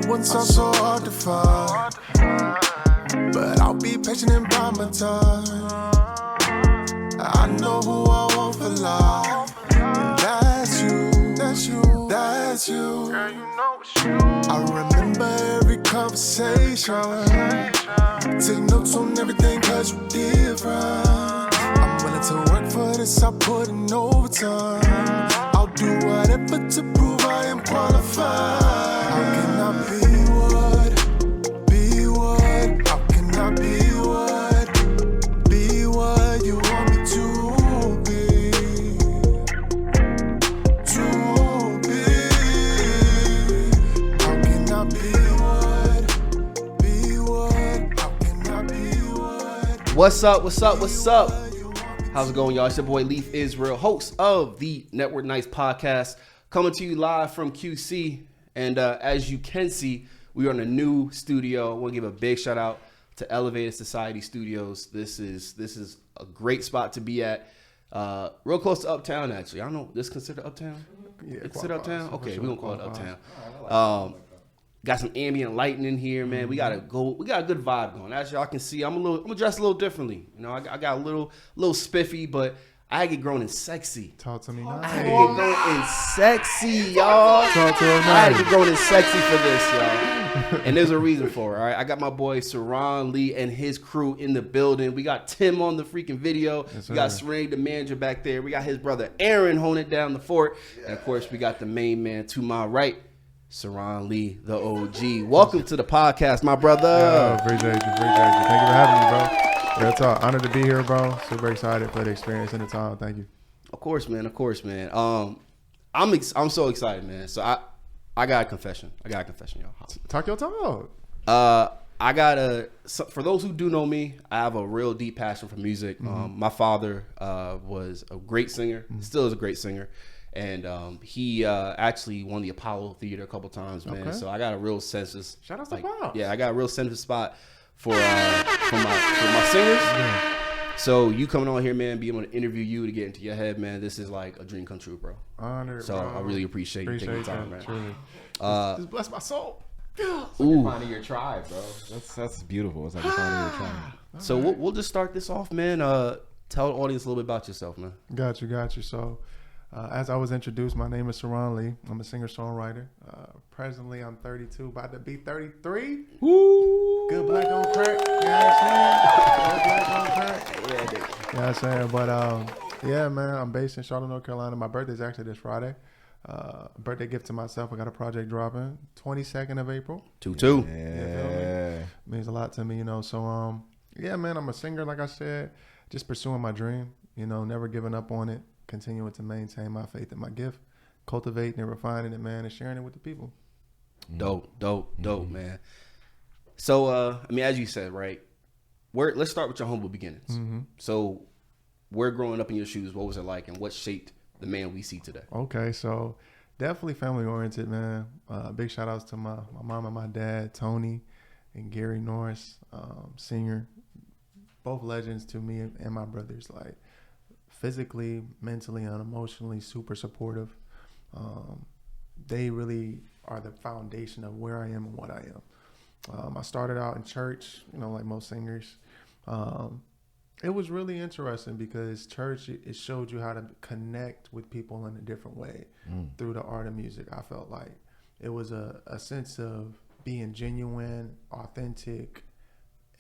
ones are so hard to find, but I'll be patient and bide my time. I know who I want for life, and that's you, that's you, that's you. I remember every conversation, take notes on everything cause you're different. I'm willing to work for this, I'll put in overtime. I'll do whatever to prove I am qualified. How can I be what? How can I be what? Be what you want me to be. To be. How can I be what? Be what? How can I be what? What's up? How's it going, y'all? It's your boy Leaf Israel, host of the Network Nights podcast, coming to you live from QC. And as you can see, we are in a new studio. I want to give a big shout out to Elevated Society Studios. This is a great spot to be at. Real close to Uptown, actually. I don't know, this is considered Uptown? Yeah, it's considered Uptown? Okay, sure, we're gonna call it Uptown. Right, Got some ambient lighting in here, man. We got a good vibe going. As y'all can see, I'm dressed a little differently. You know, I got a little spiffy, but I get grown and sexy. Talk to me now. I had to get grown and sexy, y'all. Talk to him now. I had to get grown and sexy for this, y'all. And there's a reason for it, all right? I got my boy Sirron Lee and his crew in the building. We got Tim on the freaking video. Yes, we got Sirron, the manager, back there. We got his brother Aaron holding it down the fort. Yeah. And, of course, we got the main man to my right, Sirron Lee, the OG. Welcome to the podcast, my brother. Yeah, appreciate you. Thank you for having me, bro. Real talk. Honored to be here, bro. Super excited for the experience and the time. Thank you. Of course, man. I'm so excited, man. So I got a confession. y'all. Talk your talk. For those who do know me, I have a real deep passion for music. My father was a great singer, still is a great singer. And he actually won the Apollo Theater a couple times, man. Okay. So I got a real sense of shout out to Pops. Yeah, I got a real sense of spot for my singers. Yeah. So you coming on here, man, being able to interview you to get into your head, man, this is like a dream come true, bro. Honored, so bro. I really appreciate you taking the time, man. Truly. This bless my soul. It's like you're finding your tribe, bro. That's beautiful. It's like you're finding your tribe. So we'll just start this off, man. Tell the audience a little bit about yourself, man. Got you. So as I was introduced, my name is Sirron Lee. I'm a singer-songwriter. Presently, I'm 32, about to be 33. Woo! Good black on crack. You know what I'm saying? But yeah, man, I'm based in Charlotte, North Carolina. My birthday's actually this Friday. Birthday gift to myself. I got a project dropping 22nd of April. 2-2. Yeah. Means a lot to me, you know. So yeah, man, I'm a singer, like I said, just pursuing my dream, you know, never giving up on it. Continuing to maintain my faith and my gift, cultivating and refining it, man, and sharing it with the people. Dope, man. So, as you said, right, let's start with your humble beginnings. So, where growing up in your shoes, what was it like, and what shaped the man we see today? Okay, so definitely family-oriented, man. Big shout-outs to my mom and my dad, Tony and Gary Norris, senior, both legends to me and my brothers, like, physically, mentally, and emotionally super supportive. They really are the foundation of where I am and what I am. I started out in church, you know, like most singers. It was really interesting because church, it showed you how to connect with people in a different way through the art of music. I felt like it was a sense of being genuine, authentic,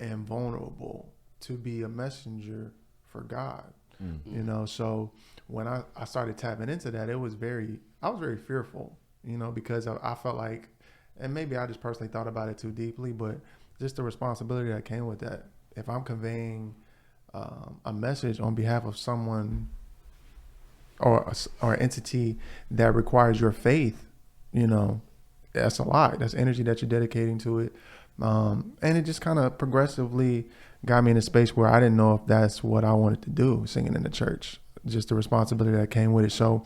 and vulnerable to be a messenger for God. You know, so when I started tapping into that, I was very fearful, you know, because I felt like, and maybe I just personally thought about it too deeply, but just the responsibility that came with that. If I'm conveying a message on behalf of someone or entity that requires your faith, you know, that's a lot. That's energy that you're dedicating to it. And it just kind of progressively got me in a space where I didn't know if that's what I wanted to do, singing in the church, just the responsibility that came with it. So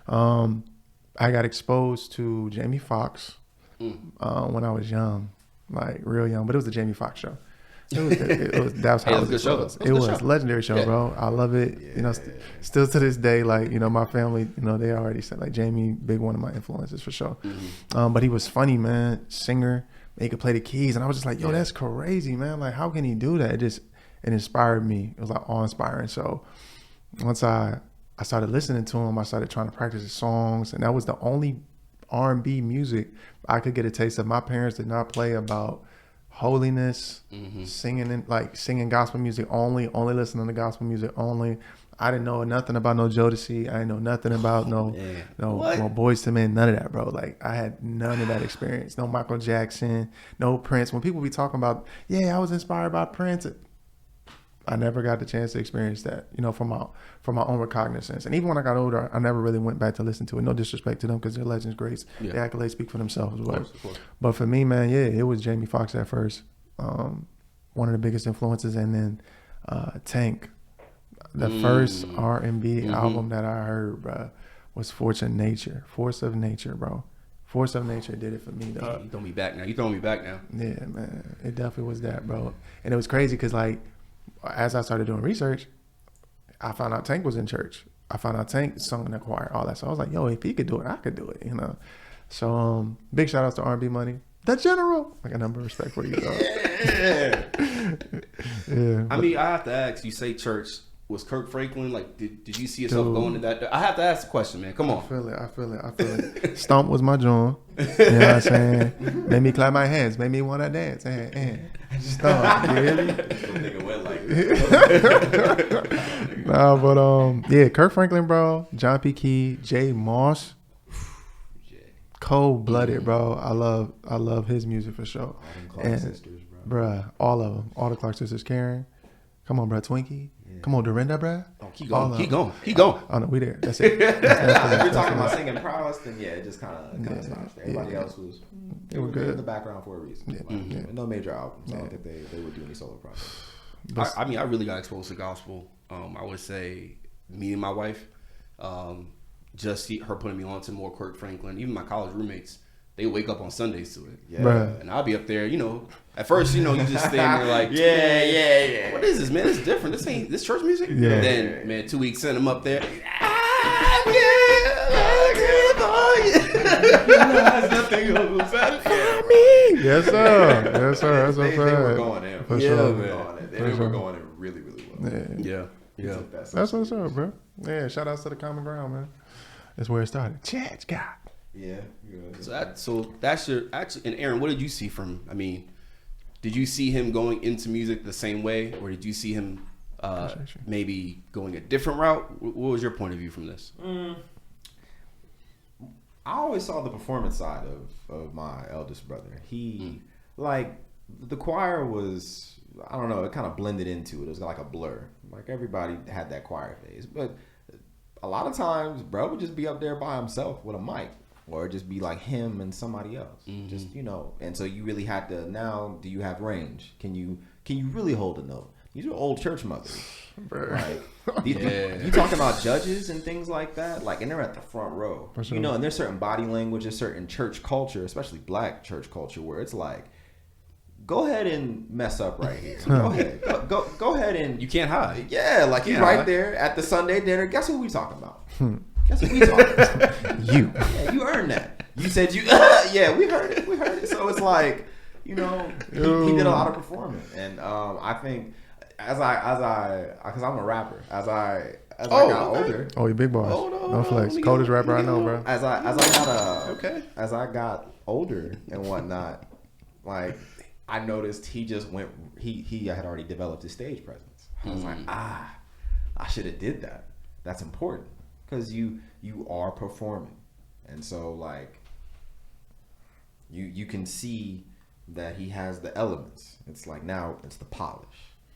I got exposed to Jamie Foxx when I was young, like real young, but it was the Jamie Foxx show. That's how It was a good show, though. It was a legendary show, Yeah. bro. I love it. Still to this day, like, my family, they already said, like, Jamie, big one of my influences for sure. But he was funny, man. Singer. He could play the keys, and I was just like, yo, that's crazy, man. Like, how can he do that? It inspired me. It was like awe-inspiring. So once I started listening to him, I started trying to practice his songs, and that was the only R&B music I could get a taste of. My parents did not play about holiness, singing gospel music only listening to gospel music only. I didn't know nothing about no Jodeci. I didn't know nothing about no Boyz II Men, none of that, bro. Like, I had none of that experience. No Michael Jackson, no Prince. When people be talking about, I was inspired by Prince, I never got the chance to experience that, from my own recognizance. And even when I got older, I never really went back to listen to it. No disrespect to them, because they're legends, greats. The accolades speak for themselves. Of course. But for me, man, it was Jamie Foxx at first. One of the biggest influences. And then Tank. The first R&B album that I heard, bro, was Force of Nature, bro. Force of Nature did it for me, dog. You throwing me back now. Yeah, man. It definitely was that, bro. And it was crazy because, like, as I started doing research, I found out Tank was in church. I found out Tank sung in the choir, all that. So I was like, yo, if he could do it, I could do it, So big shout outs to R&B Money. The General. Like, a number of respect for you, dog. Yeah. I mean, I have to ask, you say church. Was Kirk Franklin, like, did you see yourself going to that? I have to ask the question, man. Come on. I feel it. Stomp was my joint. You know what I'm saying? Made me clap my hands. Made me want to dance. Stomp. You hear me? Nigga went like Nah, but Kirk Franklin, bro. John P. Key, Jay Moss. Cold-blooded, bro. I love his music for sure. All them Clark sisters, bro. Bruh, all of them. All the Clark sisters. Karen. Come on, bro. Twinkie. Come on, Dorinda, bro. Oh, keep going. Oh, no, we there. That's it. If you're talking about singing prowess, then it just kind of stops there. Everybody else was good in the background for a reason. No major albums. I don't think they would do any solo projects. I mean, I really got exposed to gospel. I would say me and my wife, just her putting me on to more Kirk Franklin. Even my college roommates, they wake up on Sundays to it. Yeah. And I'll be up there, at first, you just stand there like, yeah. What is this, man? It's different. This ain't this church music. Yeah. And then, man, 2 weeks in, I'm up there. Yes, sir. That's They were going in. For They sure. were going in really, really well. Yeah. That's what's up, bro. Yeah, shout outs to the common ground, man. That's where it started. Church God. Yeah. So that's your actually. And Aaron, what did you see from? I mean, did you see him going into music the same way, or did you see him maybe going a different route? What was your point of view from this? I always saw the performance side of my eldest brother. He like the choir was, I don't know, it kind of blended into it. It was like a blur. Like, everybody had that choir phase, but a lot of times, bro would just be up there by himself with a mic. Or just be like him and somebody else, just and so you really had to. Now, do you have range? Can you really hold a note? These are old church mothers, right? You talking about judges and things like that, like, and they're at the front row, sure. And there's certain body language, there's certain church culture, especially black church culture, where it's like, go ahead and mess up right here. Go ahead, go ahead and You can't hide. yeah, like you right there at the Sunday dinner. Guess who we talking about? That's what we talking about. You. Yeah, you earned that. You said you. Yeah, we heard it. So it's like, he did a lot of performing, and I think as I, because I'm a rapper, as I got older. Oh, you big boss. No flex. Coldest rapper I know, bro. As I got older and whatnot, like, I noticed he just went. He had already developed his stage presence. I was like, I should have did that. That's important. Because you are performing, and so, like, you can see that he has the elements. It's like, now it's the polish.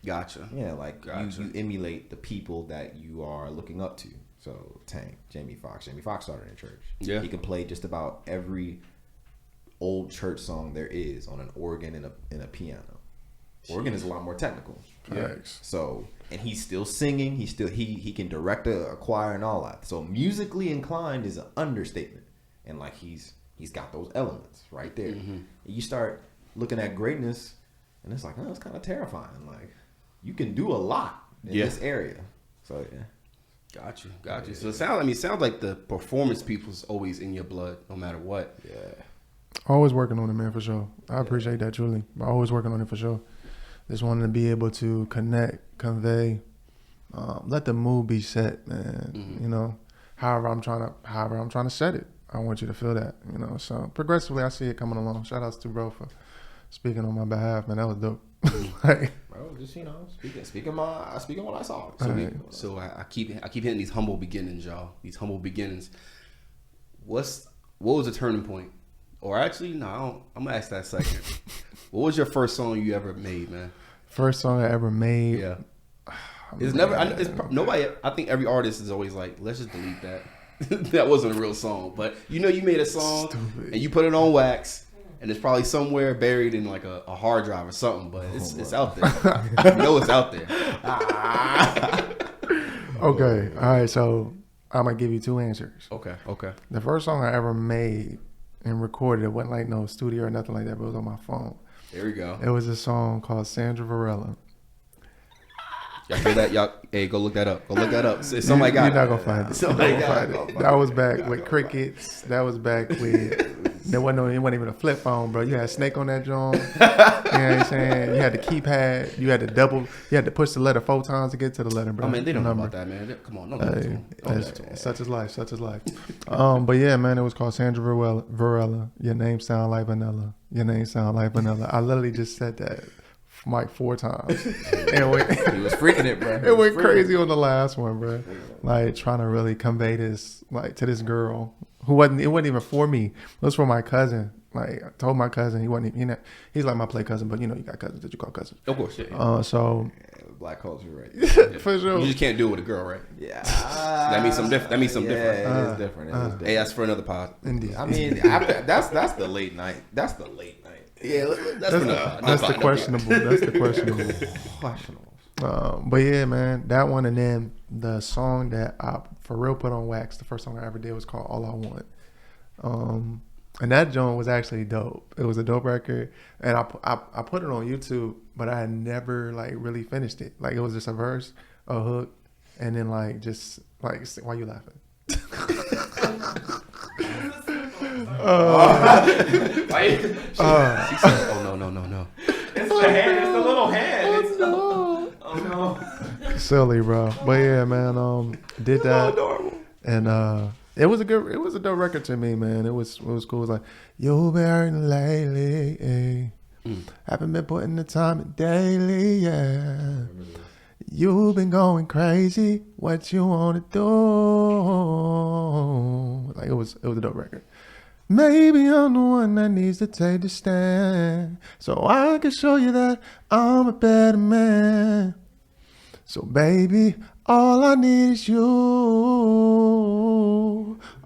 Gotcha. Yeah, like, you emulate the people that you are looking up to. So Tank, Jamie Foxx. Jamie Foxx started in church. Yeah, he can play just about every old church song there is on an organ and a piano. Organ is a lot more technical. Thanks. So, and he's still singing. He can direct a choir and all that. So musically inclined is an understatement. And, like, he's got those elements right there. You start looking at greatness, And it's like, oh, it's kind of terrifying. Like, you can do a lot in this area. So, yeah. Got you. So it sounds like the performance people's always in your blood, no matter what. Yeah. Always working on it, man, for sure. I appreciate that, truly. Always working on it, for sure. Just wanting to be able to connect, convey, let the mood be set, man. Mm-hmm. You know, however I'm trying to set it. I want you to feel that, you know. So progressively, I see it coming along. Shout outs to bro for speaking on my behalf, man. That was dope. Like, bro, just speaking what I saw. So I keep hitting these humble beginnings, y'all. These humble beginnings. What was the turning point? Or actually, no, I'm gonna ask that second. What was your first song you ever made, man? First song I ever made. Yeah. It's never. Nobody. I think every artist is always like, let's just delete that. That wasn't a real song, but you know, you made a song and you put it on wax, and it's probably somewhere buried in like a hard drive or something. But it's out there. You know, it's out there. Okay. All right. So I'm gonna give you two answers. Okay. The first song I ever made and recorded, it wasn't like no studio or nothing like that, but it was on my phone. There we go. It was a song called Sandra Varela. Y'all hear that? Y'all, hey, go look that up. Somebody got it. You're not gonna find it. Somebody got it. That was back with crickets. That was back with it wasn't even a flip phone, bro. You had Snake on that joint. You know what I'm saying? You had the keypad. You had to push the letter 4 times to get to the letter, bro. I mean, they don't know about that, man. Come on, don't do that to them. Such is life. But yeah, man, it was called Sandra Varela. Your name sound like vanilla. Your name sound like vanilla. I literally just said that like 4 times. And he was freaking it, bro. It went crazy on the last one, bro. Like trying to really convey this like to this girl who wasn't even for me. It was for my cousin. Like I told my cousin he's like my play cousin, but you know you got cousins that you call cousins. Of course, yeah. So black culture, right? For sure. You just can't do it with a girl, right? Yeah. That means something different. It is different. Hey, that's for another pod. Indeed. I mean, that's the late night. That's the late night. Yeah, that's the questionable. That's the questionable. But yeah, man, that one, and then the song that I for real put on wax, the first song I ever did was called All I Want. And that joint was actually dope. It was a dope record, and I put it on YouTube, but I had never like really finished it. Like it was just a verse, a hook, and then like just like why you laughing? She said, "Oh no." It's the hand. It's the little hand. Oh no. Silly, bro. But yeah, man. Did that, and it was a dope record to me, man. It was cool. It was like, you've been hurting lately. Haven't been putting the time in daily, yeah. You've been going crazy. What you wanna do? Like it was a dope record. Maybe I'm the one that needs to take the stand, so I can show you that I'm a better man. So baby, all I need is you.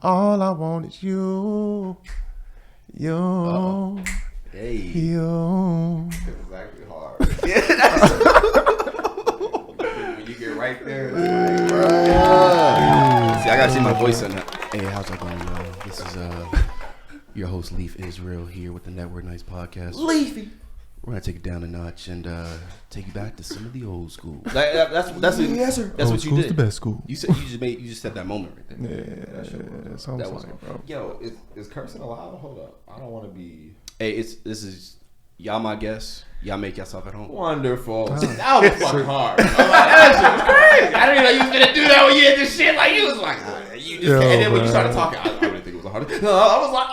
All I want is you. You. Hey. It You. was actually hard. When you get right there, it's like, See, I gotta see my voice on that. Hey, how's it going, y'all? This is your host Leaf Israel here with the Network Nights podcast. Leafy. We're gonna take it down a notch and take you back to some of the old school. That's Yes, sir. That's Old what you school's did. the best school. You just said that moment right there. Yeah, it sounds That was like, bro. Yo, is cursing allowed? Hold up. I don't want to be Hey, this is y'all my guests. Y'all make yourself at home. wonderful. That was fucking hard. That shit was crazy. I didn't know you was gonna do that when you had this shit. Like you was like, you just. Yo, and then when you man. started talking, I didn't think it was a hard. No, I was like,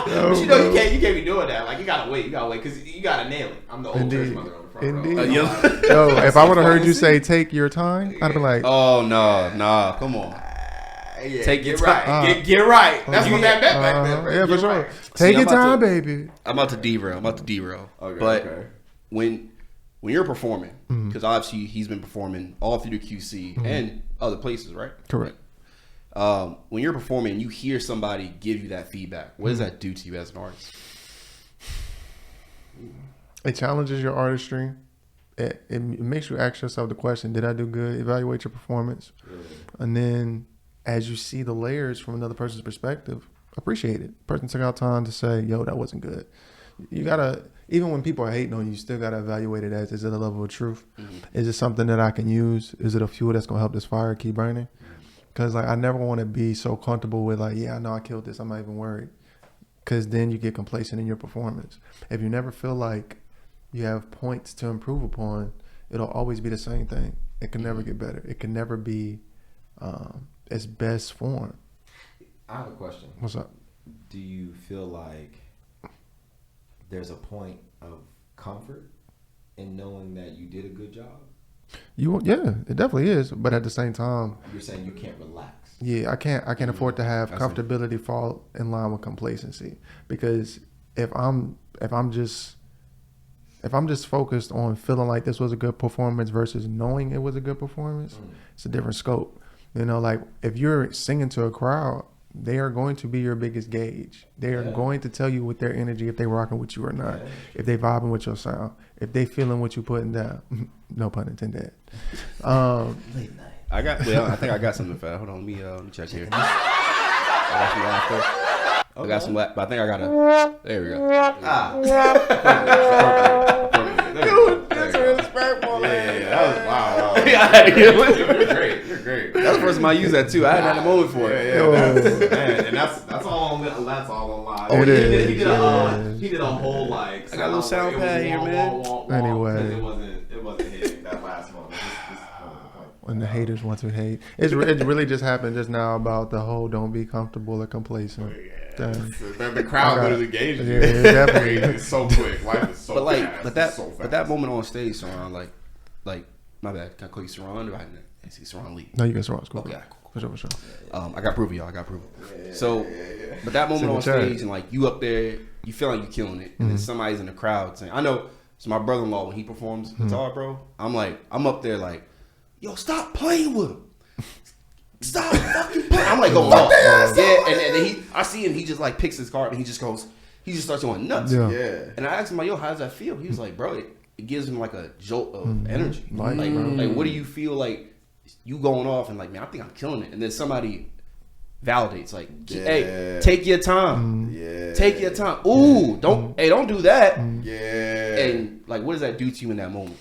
but you know you can't be doing that. Like you gotta wait because you gotta nail it. I'm the old church Indeed. mother on the front Indeed. row. Yo, if I would have heard you say take your time, I'd be like, Oh no, come on. Yeah, Take your get right. Get right. That's what that meant back then. Bro. yeah, for Get sure. right. Take I'm your about time, to- baby. I'm about to derail. Okay, but okay. when you're performing, because obviously he's been performing all through the QC and other places, right? Correct. When you're performing, you hear somebody give you that feedback. What does that do to you as an artist? It challenges your artistry. It makes you ask yourself the question, did I do good? Evaluate your performance. And then as you see the layers from another person's perspective, appreciate it. Person took out time to say, yo, that wasn't good. You gotta even when people are hating on you, you still gotta evaluate it as, is it a level of truth? Is it something that I can use? Is it a fuel that's gonna help this fire keep burning? Because like I never want to be so comfortable with like, yeah, I know I killed this, I'm not even worried. Because then you get complacent in your performance. If you never feel like you have points to improve upon, it'll always be the same thing. It can never get better. It can never be its best form. I have a question. What's up? Do you feel like there's a point of comfort in knowing that you did a good job? Yeah, it definitely is. But at the same time, You're saying you can't relax. yeah, I can't afford to have comfortability fall in line with complacency. Because if I'm just focused on feeling like this was a good performance versus knowing it was a good performance, it's a different scope. You know, like if you're singing to a crowd, they are going to be your biggest gauge. They are going to tell you with their energy if they rocking with you or not, if they vibing with your sound, if they feeling what you putting down. No pun intended. I think I got something for that. Hold on, let me check here. I got some laughter. I think I got a. There we go. Dude, that's respectful. Yeah, that was wow. You're great. You're great. That's the first time I used that too. I hadn't had a moment for it. Man, and that's all on lie. Oh, it is. He did a whole like. I got a little sound pad here, man. Anyway, it wasn't hitting that last one. When the haters want to hate, it really just happened just now about the whole don't be comfortable or complacent. The crowd would have engaged you. Yeah, definitely. It's so quick. Life is so fast. But that moment on stage, Sirron, like my bad. Can I call you Sirron? Or I see Sirron Lee. No, you can Sirron. Cool. Okay, cool. For sure. I got proof of y'all. So, but that moment on stage and like you up there, you feel like you killing it, and then somebody's in the crowd saying, "I know." So my brother-in-law, when he performs guitar, bro, I'm up there like, "Yo, stop playing with him. Stop fucking playing." I'm like going off. Yeah, and then I see him. He just like picks his card and he just starts going nuts. Yeah. And I asked him like, "Yo, how does that feel?" He was like, "Bro, it gives him like a jolt of energy. Like, what do you feel like you going off and like, man, I think I'm killing it." And then somebody validates like, "Hey, take your time. Take your time. Ooh, don't do that." And like, what does that do to you in that moment?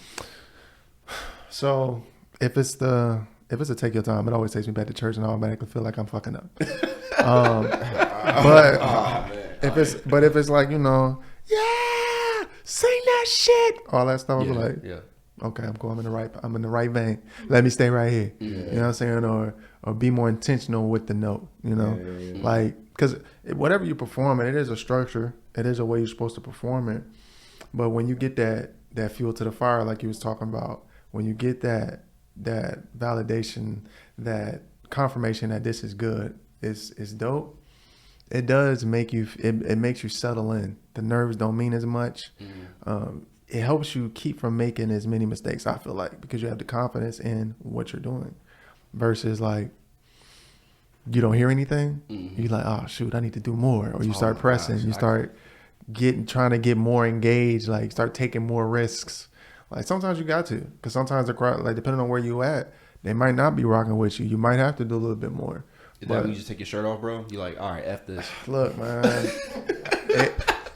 So if it's a take your time, it always takes me back to church and I automatically feel like I'm fucking up. If it's like, you know, yeah, sing that shit, all that stuff, I'll be like, okay, I'm cool. I'm in the right vein. Let me stay right here. You know what I'm saying? Or be more intentional with the note. You know, like because whatever you perform, it is a structure. It is a way you're supposed to perform it. But when you get that fuel to the fire, like you was talking about, when you get that validation, that confirmation that this is good, is dope. It does make you. It makes you settle in. The nerves don't mean as much. It helps you keep from making as many mistakes. I feel like because you have the confidence in what you're doing, versus like you don't hear anything. You're like, oh shoot, I need to do more, or you start pressing. You start trying to get more engaged. Like start taking more risks. Like sometimes you got to, because sometimes the crowd, like depending on where you at, they might not be rocking with you. You might have to do a little bit more. Is that when you just take your shirt off, bro? You like, all right, F this. Look, man,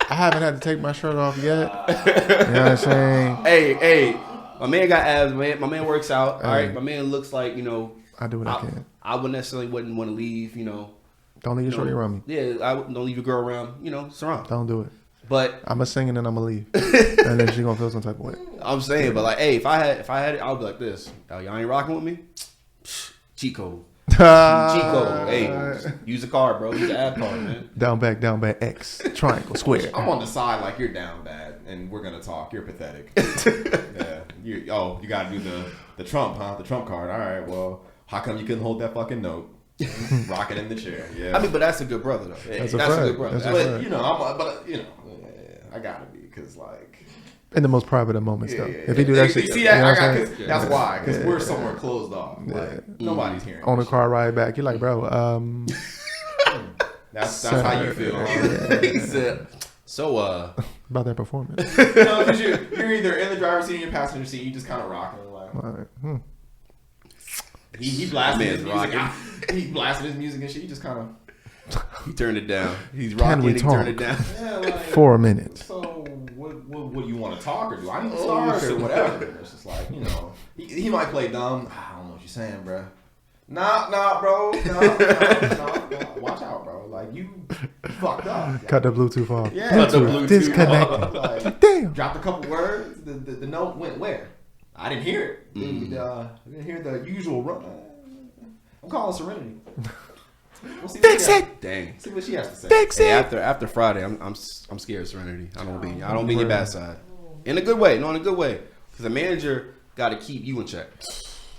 I haven't had to take my shirt off yet. You know what I'm saying? Hey, my man got abs. My man works out. All right, my man looks like, you know. I do what I can. I wouldn't necessarily wouldn't want to leave, you know. Don't leave your shorty around me. Yeah, don't leave your girl around, you know, Sirron. Don't do it. But I'm gonna sing and then I'm gonna leave, and then she gonna feel some type of way. I'm saying, but like, hey, if I had it, I'll be like this. Oh, y'all ain't rocking with me? Cheat code. Cheat code. Hey, use the card, bro. Use the app card, man. Down back, X, triangle, square. I'm on the side like you're down bad, and we're gonna talk. You're pathetic. You gotta do the Trump, huh? The Trump card. All right. Well, how come you couldn't hold that fucking note? Rock it in the chair. Yeah. I mean, but that's a good brother, though. That's a good brother. But you know, I gotta be, because like in the most private of moments, though. If he do that shit, see that? That's why, because we're somewhere closed off. Like nobody's hearing. On the car ride back, you're like, bro. That's how you feel. He said, so about that performance. No, because you're either in the driver's seat or your passenger seat. You just kind of rocking like. He blasted his music. He blasted his music and shit. He just kind of. He turned it down. He's rocking. He turned it down. Yeah, like, 4 minutes. So what what do you want to talk or do I need to start or whatever? And it's just like, you know, he might play dumb. I don't know what you're saying, bro. Nah, bro. Nah. Watch out, bro. Like, you fucked up. Cut the Bluetooth off. Yeah. Cut the Bluetooth disconnected. Like, Damn. dropped a couple words. The note went where? I didn't hear it. I didn't hear the usual run. I'm calling Serenity. We'll see Fix it. Dang. See what she has to say. Fix it. Hey, after Friday, I'm scared of Serenity. I don't be in your bad side. In a good way. No, in a good way. Because the manager got to keep you in check.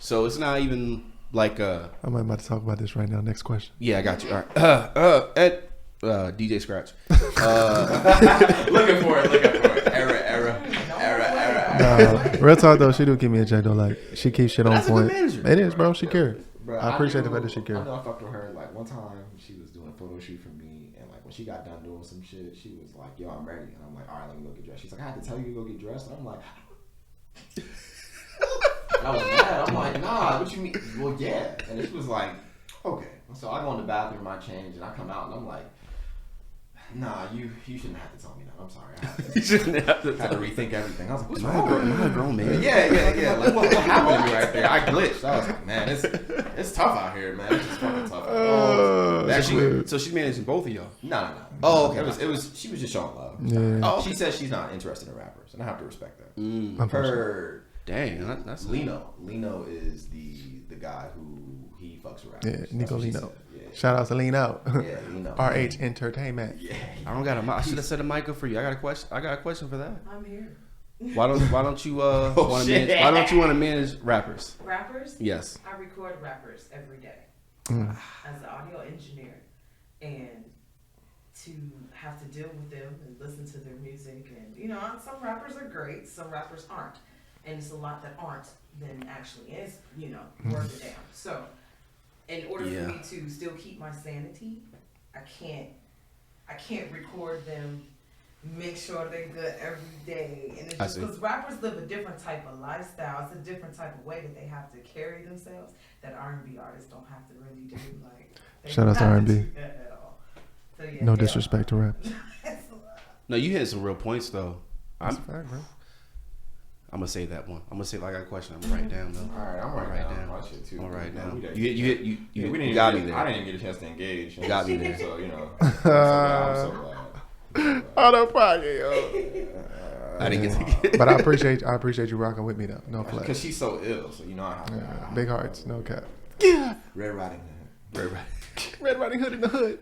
So it's not even like I'm about to talk about this right now. Next question. Yeah, I got you. All right. Ed, DJ Scratch. Looking for it. Error. Real talk though, she do keep me in check though. Like she keeps shit on that's a good point. manager. It is, bro. She cares. Bro, I appreciate the knew- fact that she I cares. know I fucked with her like one time. She was doing a photo shoot for me, and like when she got done doing some shit, she was like, "Yo, I'm ready." And I'm like, "All right, let me go get dressed." She's like, "I had to tell you to go get dressed." And I'm like, and I was mad. I'm like, "Nah, what you mean?" Well, yeah. And then she was like, "Okay." So I go in the bathroom, I change, and I come out, and I'm like, "Nah, you shouldn't have to tell me that. I'm sorry. You shouldn't have to. I had to rethink everything." I was like, "What's Am wrong?" I a grown man? Yeah. Like, what happened to me right there? I glitched. I was like, man, it's tough out here, man. It's just fucking tough. So she's managing both of y'all. No. Oh, okay. It was. She was just showing love. Yeah. Oh, She says she's not interested in rappers, and I have to respect that. Mm. Her Dang, that's Lino is the guy who he fucks with rappers. Yeah, That's Nico what she Lino. said. Yeah. Shout out to Lean Out. Yeah, Lino. RH Entertainment. Yeah. I don't got a mic. I should have set a mic up for you. I got a question for that. I'm here. Why don't you want to shit. manage? Why don't you want to manage rappers? Rappers? Yes. I record rappers every day Mm. as an audio engineer. And to have to deal with them and listen to their music. And, you know, some rappers are great, some rappers aren't. And it's a lot that aren't than actually is, you know, worth it down. So, in order Yeah. for me to still keep my sanity, I can't record them, make sure they're good every day. And it's I just see. because rappers live a different type of lifestyle. It's a different type of way that they have to carry themselves that R&B artists don't have to really do. Like, they Shout out to don't have R&B. do that at all. So, yeah, No disrespect to rap. No, you had some real points though. That's a fact, bro. I'm gonna say that one. I'm gonna say like I got a question. I'm gonna write it down though. All right, I'm Write writing down. down my shit too. I'm gonna write it No, down. we You didn't got even me get- there. I didn't even get a chance to engage. You got me there. So, you know. I'm so glad. Out of pocket, yo. I didn't get to get. But I appreciate you rocking with me though. No flex. Because she's so ill, so you know I have to. Yeah, big hearts, no cap. Red Riding Hood. Red Riding Hood in the hood.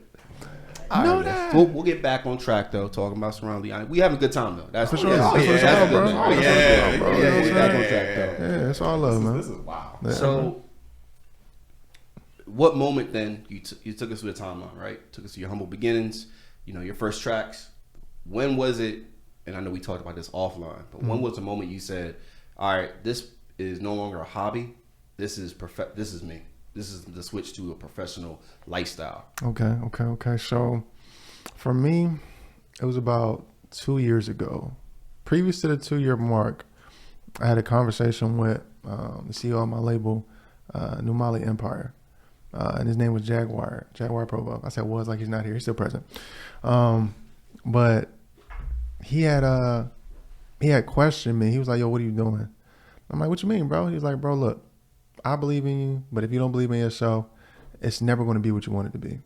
All Know right, that. We'll get back on track though. Talking about Sirron Lee. We having a good time though. That's For sure. Yeah, That's what it's that's about, a bro. good thing. Oh, That's yeah, what it's about, bro. yeah, You know what I'm Get back saying? on track though. Yeah, it's all love, man. This is wow. Yeah. So, what moment then you took us through the timeline, right? Took us to your humble beginnings. You know, your first tracks. When was it? And I know we talked about this offline, but when was the moment you said, "All right, this is no longer a hobby. This is This is me. This is the switch to a professional lifestyle." Okay. So, for me, it was about 2 years ago. Previous to the 2-year mark, I had a conversation with the CEO of my label, New Mali Empire, and his name was Jaguar Provo. I said was like he's not here. He's still present, but he had questioned me. He was like, "Yo, what are you doing?" I'm like, "What you mean, bro?" He was like, "Bro, look, I believe in you, but if you don't believe in yourself, it's never going to be what you want it to be.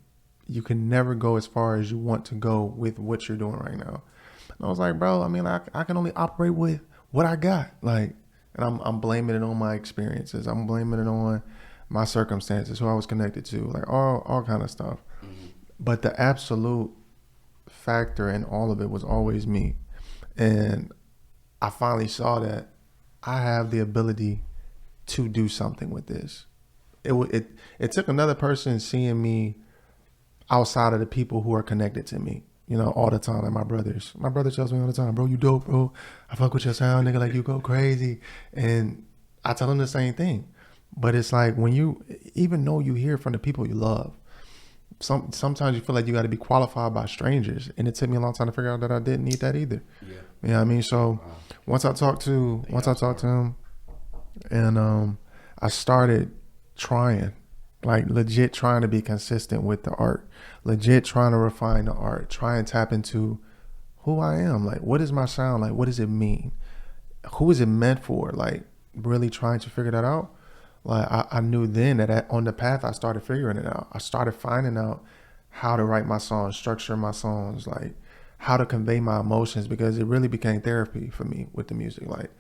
You can never go as far as you want to go with what you're doing right now." And I was like, "Bro, I mean, I can only operate with what I got." Like, and I'm blaming it on my experiences. I'm blaming it on my circumstances, who I was connected to, like all kind of stuff. Mm-hmm. But the absolute factor in all of it was always me. And I finally saw that I have the ability to do something with this. It took another person seeing me outside of the people who are connected to me, you know, all the time. Like my brothers. My brother tells me all the time, "Bro, you dope, bro. I fuck with your sound, nigga. Like, you go crazy." And I tell them the same thing. But it's like when you, even though you hear from the people you love, sometimes you feel like you got to be qualified by strangers. And it took me a long time to figure out that I didn't need that either. Yeah. You know what I mean? So once I talked to him, and I started trying, like legit trying to be consistent with the art, legit trying to refine the art, try and tap into who I am. Like, what is my sound? Like, what does it mean? Who is it meant for? Like, really trying to figure that out. Like, I knew then that on the path, I started figuring it out. I started finding out how to write my songs, structure my songs, like how to convey my emotions, because it really became therapy for me with the music. Like,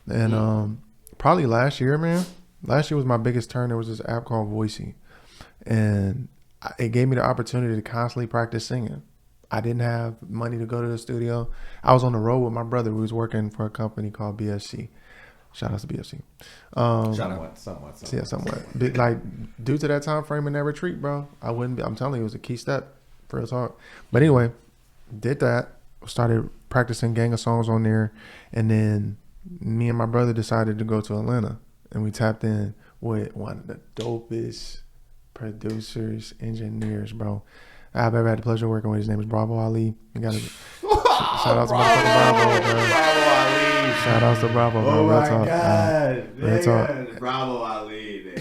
and probably last year, man. Last year was my biggest turn. There was this app called Voicey, and it gave me the opportunity to constantly practice singing. I didn't have money to go to the studio. I was on the road with my brother who was working for a company called BSC. Shout out to BSC. Somewhat. Yeah, somewhat. Like, due to that time frame in that retreat, bro, I wouldn't be. I'm telling you, it was a key step for us all. But anyway, did that. Started practicing gang of songs on there, and then me and my brother decided to go to Atlanta, and we tapped in with one of the dopest producers, engineers, bro, I've ever had the pleasure of working with. His name is Bravo Ali. You got to shout out to Bravo, bro. Shout out to Bravo, bro. Oh Real my talk, God. Real talk. Bravo Ali.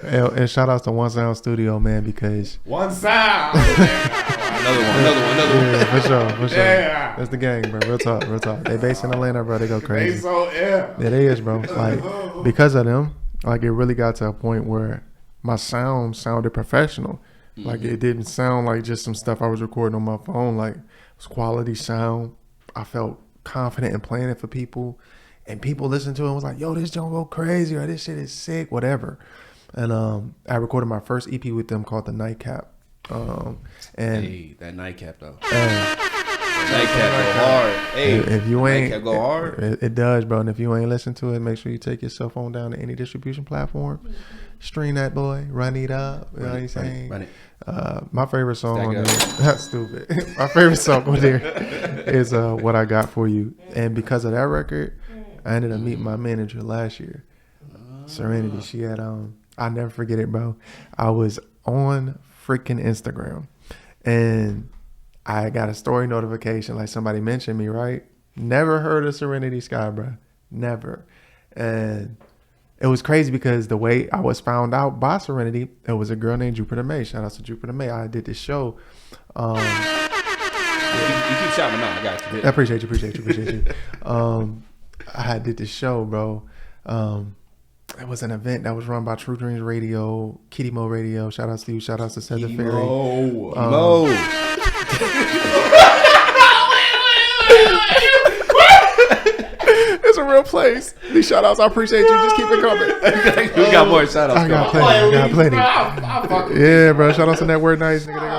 And shout out to One Sound Studio, man, because One sound. Another one. yeah, for sure. Yeah. That's the gang, bro. Real talk. They based in Atlanta, bro. They go They crazy. so Yeah, they is, bro. Like, because of them, like, it really got to a point where my sound sounded professional. Like, it didn't sound like just some stuff I was recording on my phone. Like, it was quality sound. I felt confident in playing it for people, and people listened to it and was like, yo, this don't go crazy, or this shit is sick, whatever. And I recorded my first EP with them called The Nightcap. And hey, that nightcap though. Nightcap go hard. Hey, if you ain't, nightcap go hard. It does, bro. And if you ain't listen to it, make sure you take your cell phone down to any distribution platform, stream that boy, run it up. You know what I'm saying? Run it. My favorite song on there, that's stupid. My favorite song on there is What I Got For You. And because of that record, I ended up meeting my manager last year, Serenity. She had, I'll never forget it, bro. I was on freaking Instagram, and I got a story notification, like somebody mentioned me, right? Never heard of Serenity Sky, bro. Never. And it was crazy because the way I was found out by Serenity, it was a girl named Jupiter May. Shout out to Jupiter May. I did this show. You keep shouting them out. I got you. I appreciate you. I did this show, bro. It was an event that was run by True Dreams Radio, Kitty Mo Radio. Shout out to you. Shout out to Cedar Ferry. Mo. It's a real place. These shout outs, I appreciate you. Just keep it coming. We got more shout outs. I got plenty. Yeah, bro. Shout out to Network Nights. Nigga,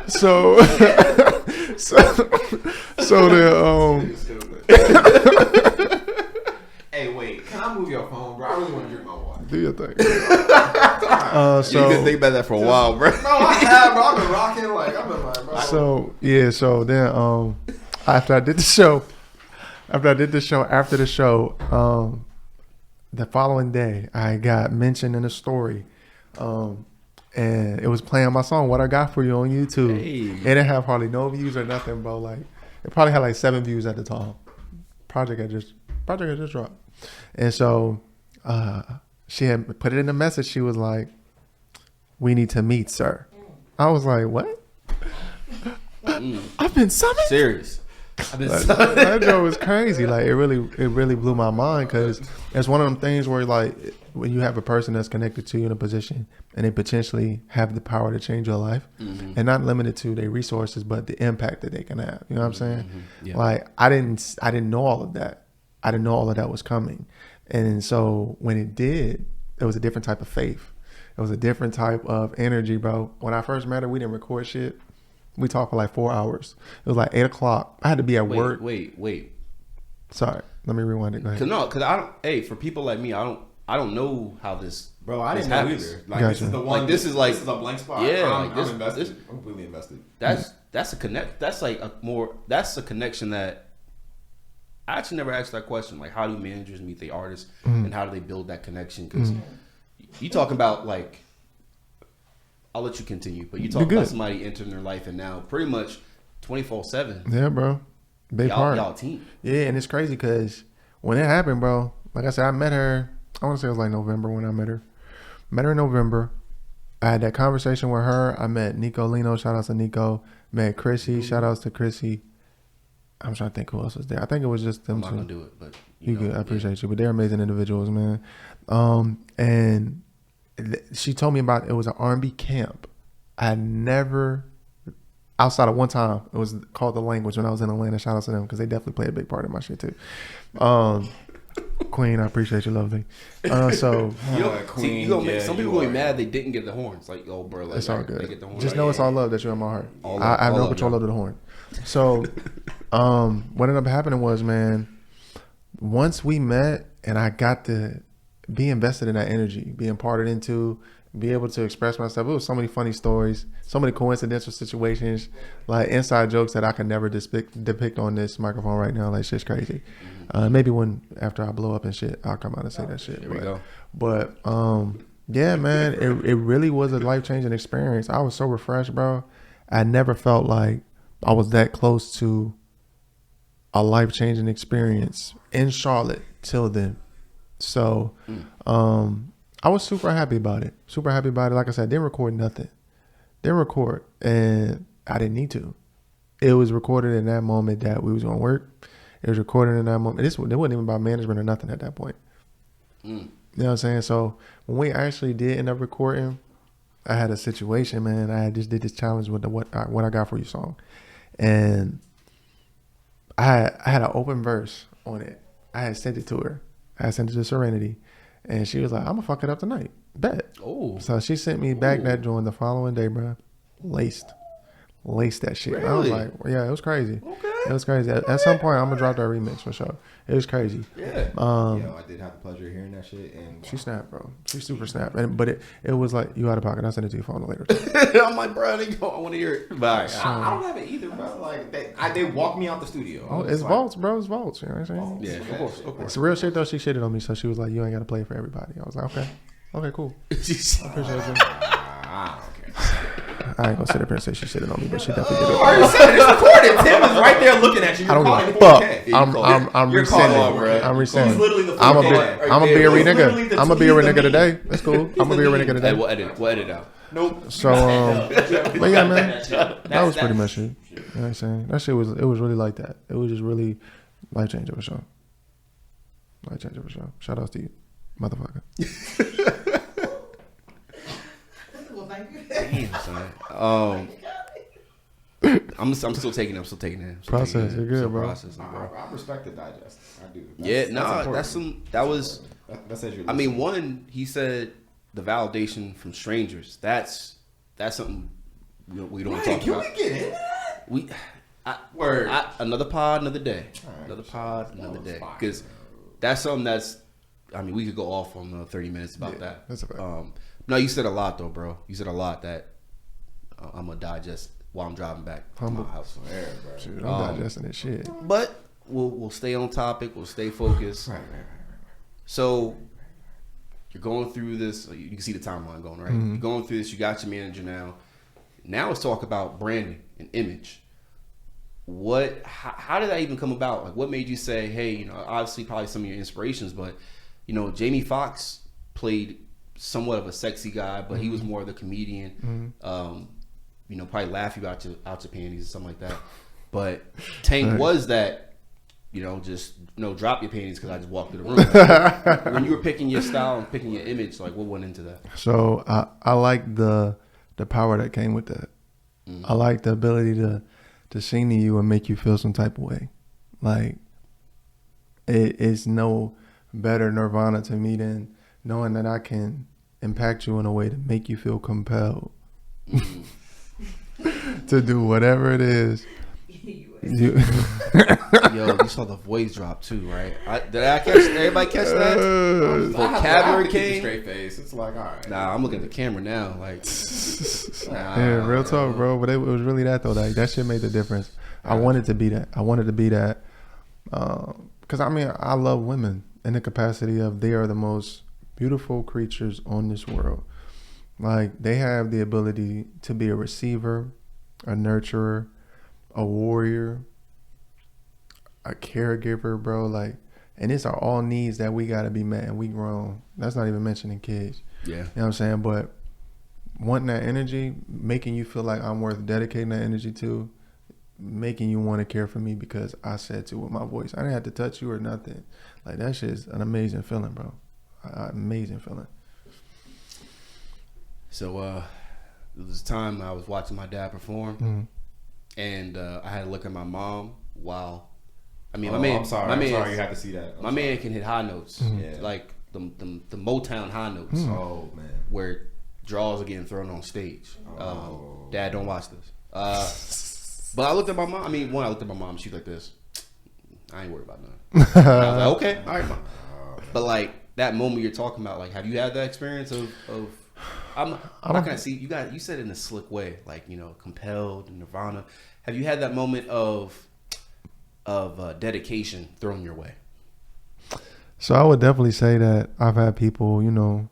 so Hey, wait. Can I move your phone, bro? I really want to drink my water. do your thing. You been thinking about that for a while, bro. No, I have, bro. I've been rocking. Like, I've been like, bro. So then after I did the show, after the show, the following day I got mentioned in a story, and it was playing my song "What I Got For You" on YouTube. Hey. It didn't have hardly no views or nothing, bro. Like, it probably had like 7 views at the time. Project had just dropped, and so she had put it in the message. She was like, "We need to meet, sir." I was like, "What? I've been summoned?" Serious. That joke was crazy. Like, it really blew my mind, because it's one of them things where, like, when you have a person that's connected to you in a position and they potentially have the power to change your life, and not limited to their resources, but the impact that they can have. You know what I'm saying? Yeah. Like, I didn't know all of that. I didn't know all of that was coming. And so when it did, it was a different type of faith. It was a different type of energy, bro. When I first met her, we didn't record shit. We talked for like 4 hours. It was like 8 o'clock. I had to be at work. Wait. Sorry. Let me rewind it. Go ahead. Cause I don't. Hey, for people like me, I don't know how this. Bro, I didn't this know happens. either. Like, Gotcha. this is the one. Like, this is like- this is a blank spot. Yeah, I'm like, invested. I'm completely invested. That's a connect. That's like that's a connection that I actually never asked that question. Like, how do managers meet the artists, and how do they build that connection? Because you talking about, like, I'll let you continue, but you talk about somebody entering their life and now pretty much 24/7. Yeah, bro. Big part. Y'all team. Yeah, and it's crazy because when it happened, bro, like I said, I met her, I want to say it was like November when I met her. Met her in November. I had that conversation with her. I met Nico Lino. Shout outs to Nico. Met Chrissy. Shout outs to Chrissy. I'm trying to think who else was there. I think it was just them I'm two. not gonna do it, but You good. I appreciate you. But they're amazing individuals, man. And she told me about it was an R&B camp. I had never, outside of one time, it was called The Language when I was in Atlanta. Shout out to them because they definitely play a big part in my shit too. Queen, I appreciate you, lovely. So Queen, some people gonna be mad they didn't get the horns. Like, oh, bro, like, it's all they good. get the horns. Just know it's all love that you're in my heart. I have no control over the horn. So, what ended up happening was, man, once we met and I got to be invested in that energy, be imparted into, be able to express myself. It was so many funny stories, so many coincidental situations, like inside jokes that I can never depict on this microphone right now. Like, shit's crazy. Maybe after I blow up and shit, I'll come out and say that shit. There we go. But yeah, man, it really was a life-changing experience. I was so refreshed, bro. I never felt like I was that close to a life-changing experience in Charlotte till then. So I was super happy about it. Super happy about it. Like I said, I didn't record nothing. Didn't record. And I didn't need to. It was recorded in that moment that we was going to work. It was recorded in that moment. It wasn't even about management or nothing at that point. You know what I'm saying? So when we actually did end up recording, I had a situation, man. I just did this challenge with the What I Got For You song. And I had an open verse on it. I had sent it to her. I had sent it to Serenity. And she was like, I'm going to fuck it up tonight. Bet. Oh. So she sent me back that joint the following day, bro. Laced that shit. Really? I was like, yeah, it was crazy. Okay. It was crazy. At some point, I'm going to drop that remix for sure. It was crazy. Yeah. I did have the pleasure of hearing that shit. And She snapped, bro. She super snapped. But it was like, you out of pocket. I'll send it to your phone later. I'm like, bro, I want to hear it. Bye. I don't have it either, bro. Like they walked me out the studio. Oh, it's vaults, bro. It's vaults. You know what I'm saying? Yeah, of course. It's real shit, though. She shitted on me. So she was like, you ain't got to play for everybody. I was like, okay. Okay, cool. I appreciate you. I don't care. I ain't gonna sit up here and say she shitted on me, but she definitely did it. Are you saying it's recorded? Tim is right there looking at you. I You're don't give calling a 4K. fuck. I'm You're calling rescinding. bro. I'm He's rescinding. literally the 4K. I'm a be a He's literally renegade. the- I'm a be a he's the renegade meme. today. That's cool. I'm a be a renegade Hey, today. we'll edit it out. Nope. So but yeah, man, that was pretty much it. You know what I'm saying? That shit was really like that. It was just really life changing for sure. Life changing for sure. Shout outs to you, motherfucker. Well, thank you. Damn, son. I'm still taking it. Process. You're good, bro. Processing, bro. I respect the digest. I do. That says you're I mean, one, he said the validation from strangers. That's something we don't talk Can about. we get into that? Word. Another pod, another day. All right, Another pod, another was day. fire, Because that's something that's. I mean, we could go off on 30 minutes about that. that's a fact. No, you said a lot though, bro. You said a lot that I'm gonna digest while I'm driving back to my house. Shoot, I'm digesting this shit. But we'll stay on topic. We'll stay focused. Right. So you're going through this. You can see the timeline going, right? You're going through this. You got your manager now. Now let's talk about branding and image. How did that even come about? Like, what made you say, hey, obviously probably some of your inspirations, but Jamie Foxx played somewhat of a sexy guy, but he was more of the comedian. Probably laugh you out your panties or something like that. But Tank was that, just drop your panties because I just walked through the room. When you were picking your style and picking your image, like what went into that? So I like the power that came with that. I like the ability to sing to you and make you feel some type of way. Like it's no better nirvana to me than knowing that I can impact you in a way to make you feel compelled to do whatever it is. Yo, you saw the voice drop too, right? Did everybody catch that? Vocabulary came. Straight face. It's like, all right. Nah, I'm looking at the camera now. Like, Yeah, real talk, bro. But it was really that though. Like that shit made the difference. I wanted to be that. Because I love women in the capacity of they are the most beautiful creatures on this world. Like they have the ability to be a receiver, a nurturer, a warrior, a caregiver, bro. Like, and these are all needs that we gotta be met, and we grown. That's not even mentioning kids. Yeah. You know what I'm saying? But wanting that energy, making you feel like I'm worth dedicating that energy to, making you want to care for me because I said to with my voice. I didn't have to touch you or nothing. Like, that shit is an amazing feeling, bro. Amazing feeling. So there was a time I was watching my dad perform, and I had to look at my mom while. I mean, my man. I'm sorry you had to see that. My man can hit high notes, like the Motown high notes. Oh man, where draws are getting thrown on stage. Dad, don't watch this. But I looked at my mom. I mean, I looked at my mom. She's like this. I ain't worried about nothing. I was like, okay, all right, mom. But like that moment you're talking about, like, have you had that experience of I'm not gonna see you said it in a slick way, like, you know, compelled, Nirvana. Have you had that moment of dedication thrown your way? So I would definitely say that I've had people, you know,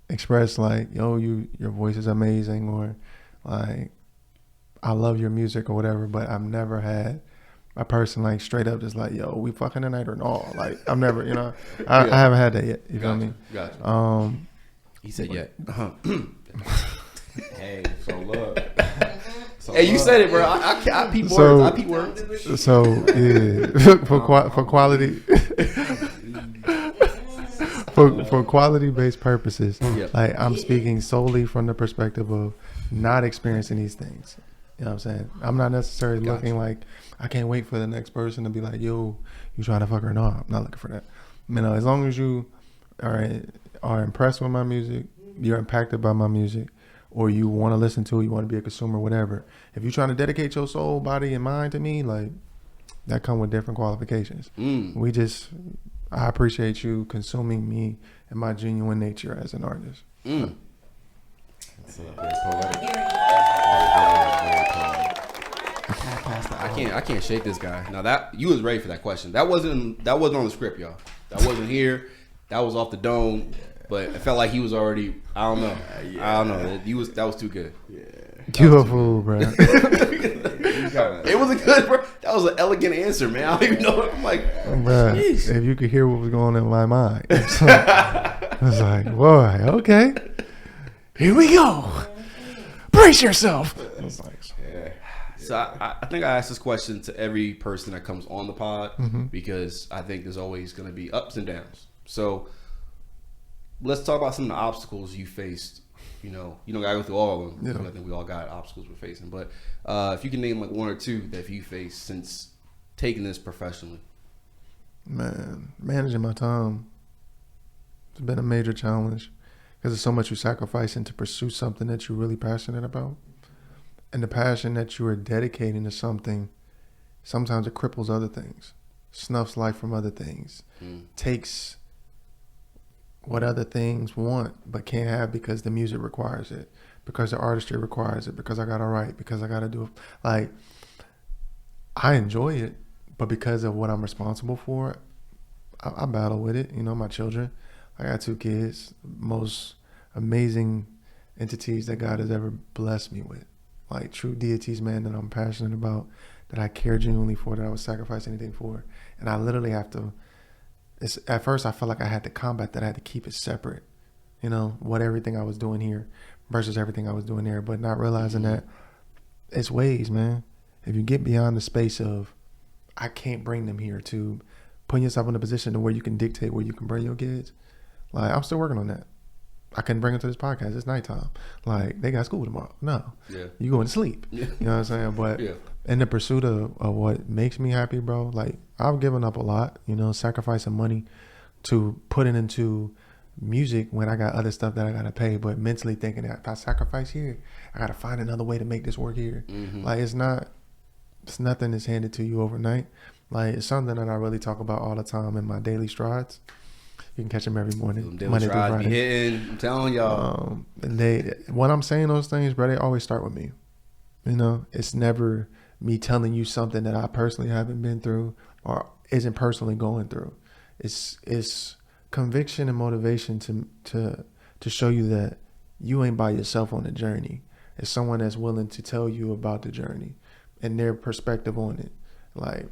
express like, yo, your voice is amazing, or like, I love your music or whatever, but I've never had a person like straight up just like, yo, we fucking tonight or no. Like, I've never, you know, I haven't had that yet. You feel me? Gotcha. He said yet. Hey, so look. Hey, you said it, bro. I peep words. I peep words. So yeah, for quality, for quality based purposes, like, I'm speaking solely from the perspective of not experiencing these things. You know what I'm saying? I'm not necessarily looking like, I can't wait for the next person to be like, yo, you trying to fuck her? No, I'm not looking for that. You know, as long as you are impressed with my music, you're impacted by my music, or you want to listen to it, you want to be a consumer, whatever. If you're trying to dedicate your soul, body, and mind to me, like, that come with different qualifications. I appreciate you consuming me and my genuine nature as an artist. That's very poetic. I can't shake this guy. Now that you was ready for that question. That wasn't on the script, y'all. That wasn't here. That was off the dome. But it felt like he was already. I don't know. That was too good. Yeah. You a fool, bro. It was a good, bro. That was an elegant answer, man. I don't even know. I'm like, bro, if you could hear what was going on in my mind, I was like, boy, okay, here we go. Brace yourself. I was like, so I think I asked this question to every person that comes on the pod because I think there's always going to be ups and downs. So let's talk about some of the obstacles you faced. You don't gotta go through all of them. Yeah. I think we all got obstacles we're facing. But if you can name like one or two that you faced since taking this professionally. Man, managing my time, it's been a major challenge because there's so much you're sacrificing to pursue something that you're really passionate about. And the passion that you are dedicating to something, sometimes it cripples other things, snuffs life from other things, takes what other things want but can't have because the music requires it, because the artistry requires it, because I gotta write, because I gotta do it. Like, I enjoy it, but because of what I'm responsible for, I battle with it. You know, my children, I got 2 kids, most amazing entities that God has ever blessed me with. Like, true deities, man, that I'm passionate about, that I care genuinely for, that I would sacrifice anything for. And I literally have to, at first I felt like I had to combat that. I had to keep it separate, you know, what everything I was doing here versus everything I was doing there, but not realizing that it's ways, man. If you get beyond the space of, I can't bring them here, to putting yourself in a position to where you can dictate where you can bring your kids. Like, I'm still working on that. I couldn't bring them to this podcast. It's nighttime. Like, they got school tomorrow. No. Yeah. You going to sleep. Yeah. You know what I'm saying? But in the pursuit of what makes me happy, bro, like, I've given up a lot, you know, sacrificing money to put it into music when I got other stuff that I got to pay, but mentally thinking that if I sacrifice here, I got to find another way to make this work here. Like, it's nothing that's handed to you overnight. Like, it's something that I really talk about all the time in my daily strides. You can catch them every morning, Monday through Friday. Be hitting, I'm telling y'all. And when I'm saying those things, bro, they always start with me. You know, it's never me telling you something that I personally haven't been through or isn't personally going through. It's conviction and motivation to show you that you ain't by yourself on the journey. It's someone that's willing to tell you about the journey and their perspective on it. Like,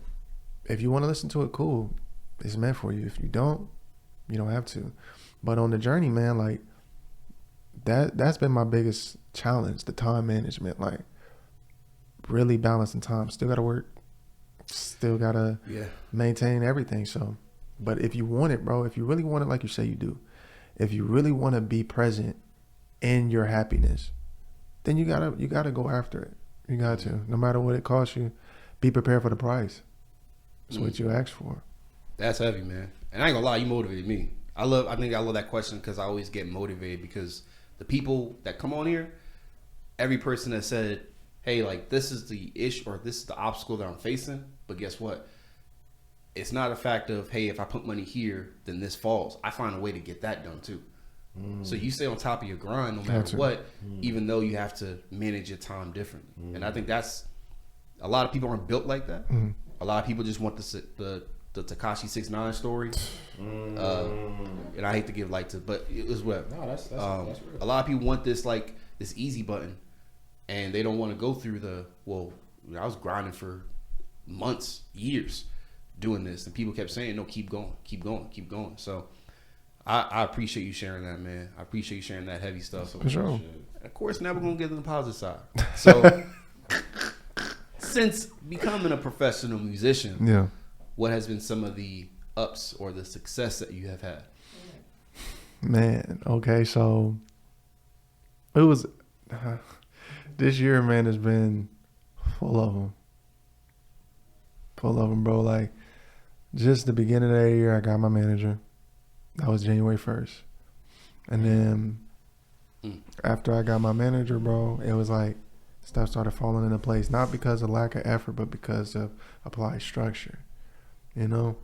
if you want to listen to it, cool. It's meant for you. If you don't, you don't have to. But on the journey, man, like, that's been my biggest challenge, the time management, like really balancing time. Still gotta work, still gotta maintain everything. So, but if you want it, bro, if you really want it, like you say you do, if you really want to be present in your happiness, then you gotta go after it. You got to, no matter what it costs you, be prepared for the price. That's what you asked for. That's heavy, man. And I ain't gonna lie, you motivated me. I think I love that question because I always get motivated because the people that come on here, every person that said, hey, like this is the issue or this is the obstacle that I'm facing, but guess what? It's not a fact of, hey, if I put money here, then this falls. I find a way to get that done too. So you stay on top of your grind no matter what, even though you have to manage your time differently. And I think that's, a lot of people aren't built like that. A lot of people just want the Tekashi 6ix9ine story. And I hate to give light to, but it was what. No, that's real. A lot of people want this like this easy button, and they don't want to go through I was grinding for months, years, doing this, and people kept saying, no, keep going, keep going, keep going. So I appreciate you sharing that, man. I appreciate you sharing that heavy stuff. For sure. And of course, now we're gonna get to the positive side. So since becoming a professional musician, what has been some of the ups or the success that you have had? Man, okay, so it was this year, man, has been full of them, bro. Like just the beginning of the year, I got my manager. That was January 1st, and then after I got my manager, bro, it was like stuff started falling into place. Not because of lack of effort, but because of applied structure. You know,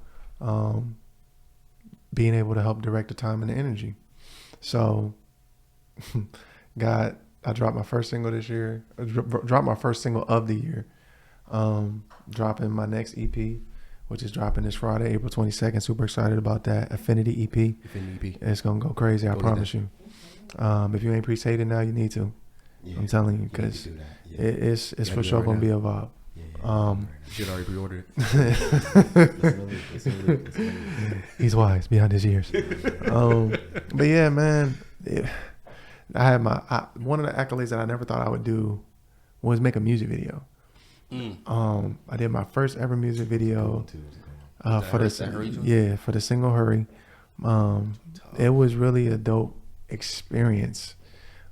being able to help direct the time and the energy. So, I dropped my first single this year. Dropped my first single of the year. Dropping my next EP, which is dropping this Friday, April 22nd. Super excited about that. Affinity EP. It's gonna go crazy. I promise you. If you ain't pre-saved it now, you need to. Yeah, I'm telling you, because it's for sure gonna be a vibe. You should already pre-order it. He's wise beyond his years. But yeah, man, I had one of the accolades that I never thought I would do was make a music video. I did my first ever music video for the single Hurry. It was really a dope experience.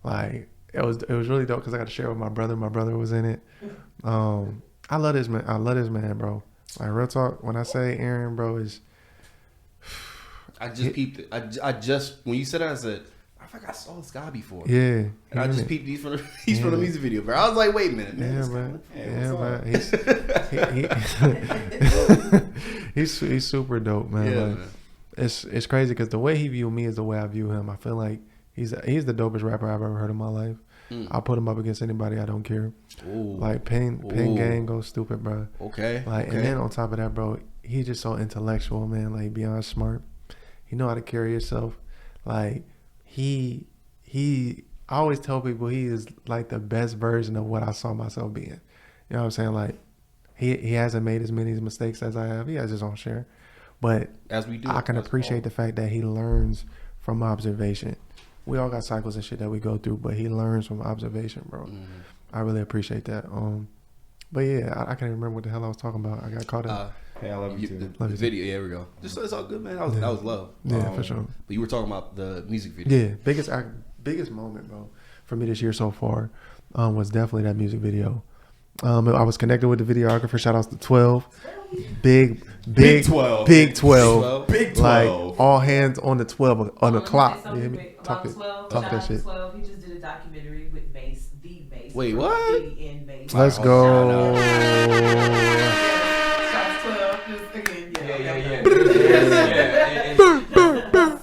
Like it was really dope because I got to share with my brother. My brother was in it. I love this man, bro. Like real talk, when I say Aaron, bro, is I just peeped it. I just when you said that, I said, I think I saw this guy before. Yeah. And I just peeped he's from the music video, bro. I was like, wait a minute, man. He's super dope, man. Yeah, like, man. It's crazy because the way he viewed me is the way I view him. I feel like he's the dopest rapper I've ever heard in my life. I'll put him up against anybody. I don't care. Ooh. Like Pen Gang goes stupid, bro. Okay. Like and then on top of that, bro, he's just so intellectual, man. Like beyond smart. He know how to carry himself. Like I always tell people he is like the best version of what I saw myself being. You know what I'm saying? Like he hasn't made as many mistakes as I have. He has his own share. But as we do, I can appreciate the fact that he learns from observation. We all got cycles and shit that we go through, but he learns from observation, bro. I really appreciate that. But yeah, I can't remember what the hell I was talking about. I got caught up. Hey, I love you too. The video, yeah, there we go. Just it's all good, man. That was love. Yeah, for sure. But you were talking about the music video. Yeah, biggest moment, bro, for me this year so far was definitely that music video. I was connected with the videographer. Shout outs to 12. Big 12. Big 12. Big 12. Like all hands on the 12 on the clock. You hear me? Talk that shit. 12. He just did a documentary with Mace, the Mace. Wait, what? In Mace. Let's go.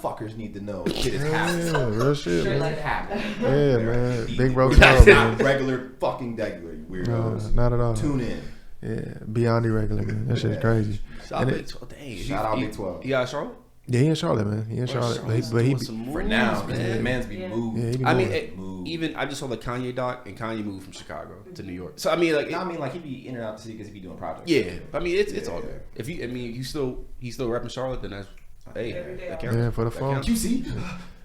Fuckers need to know. Shit is happening. Yeah, real shit, Shit man. is happening. Yeah, man. Big bro. Not regular fucking degular, you weirdos. No, not at all. Tune in. Yeah, beyond irregular, man. That shit's crazy. Shout out Big 12. Yeah, Charlotte? Yeah, he in Charlotte, man. He in Charlotte. But he for now, man. The man's be moved. Yeah, he be I moving. mean, even I just saw the Kanye doc, and Kanye moved from Chicago to New York. So I mean, like, he be in and out the city because he be doing projects. Yeah, I mean, it's all good. If he's still repping Charlotte, then that's that counts. Yeah, for the phone. QC.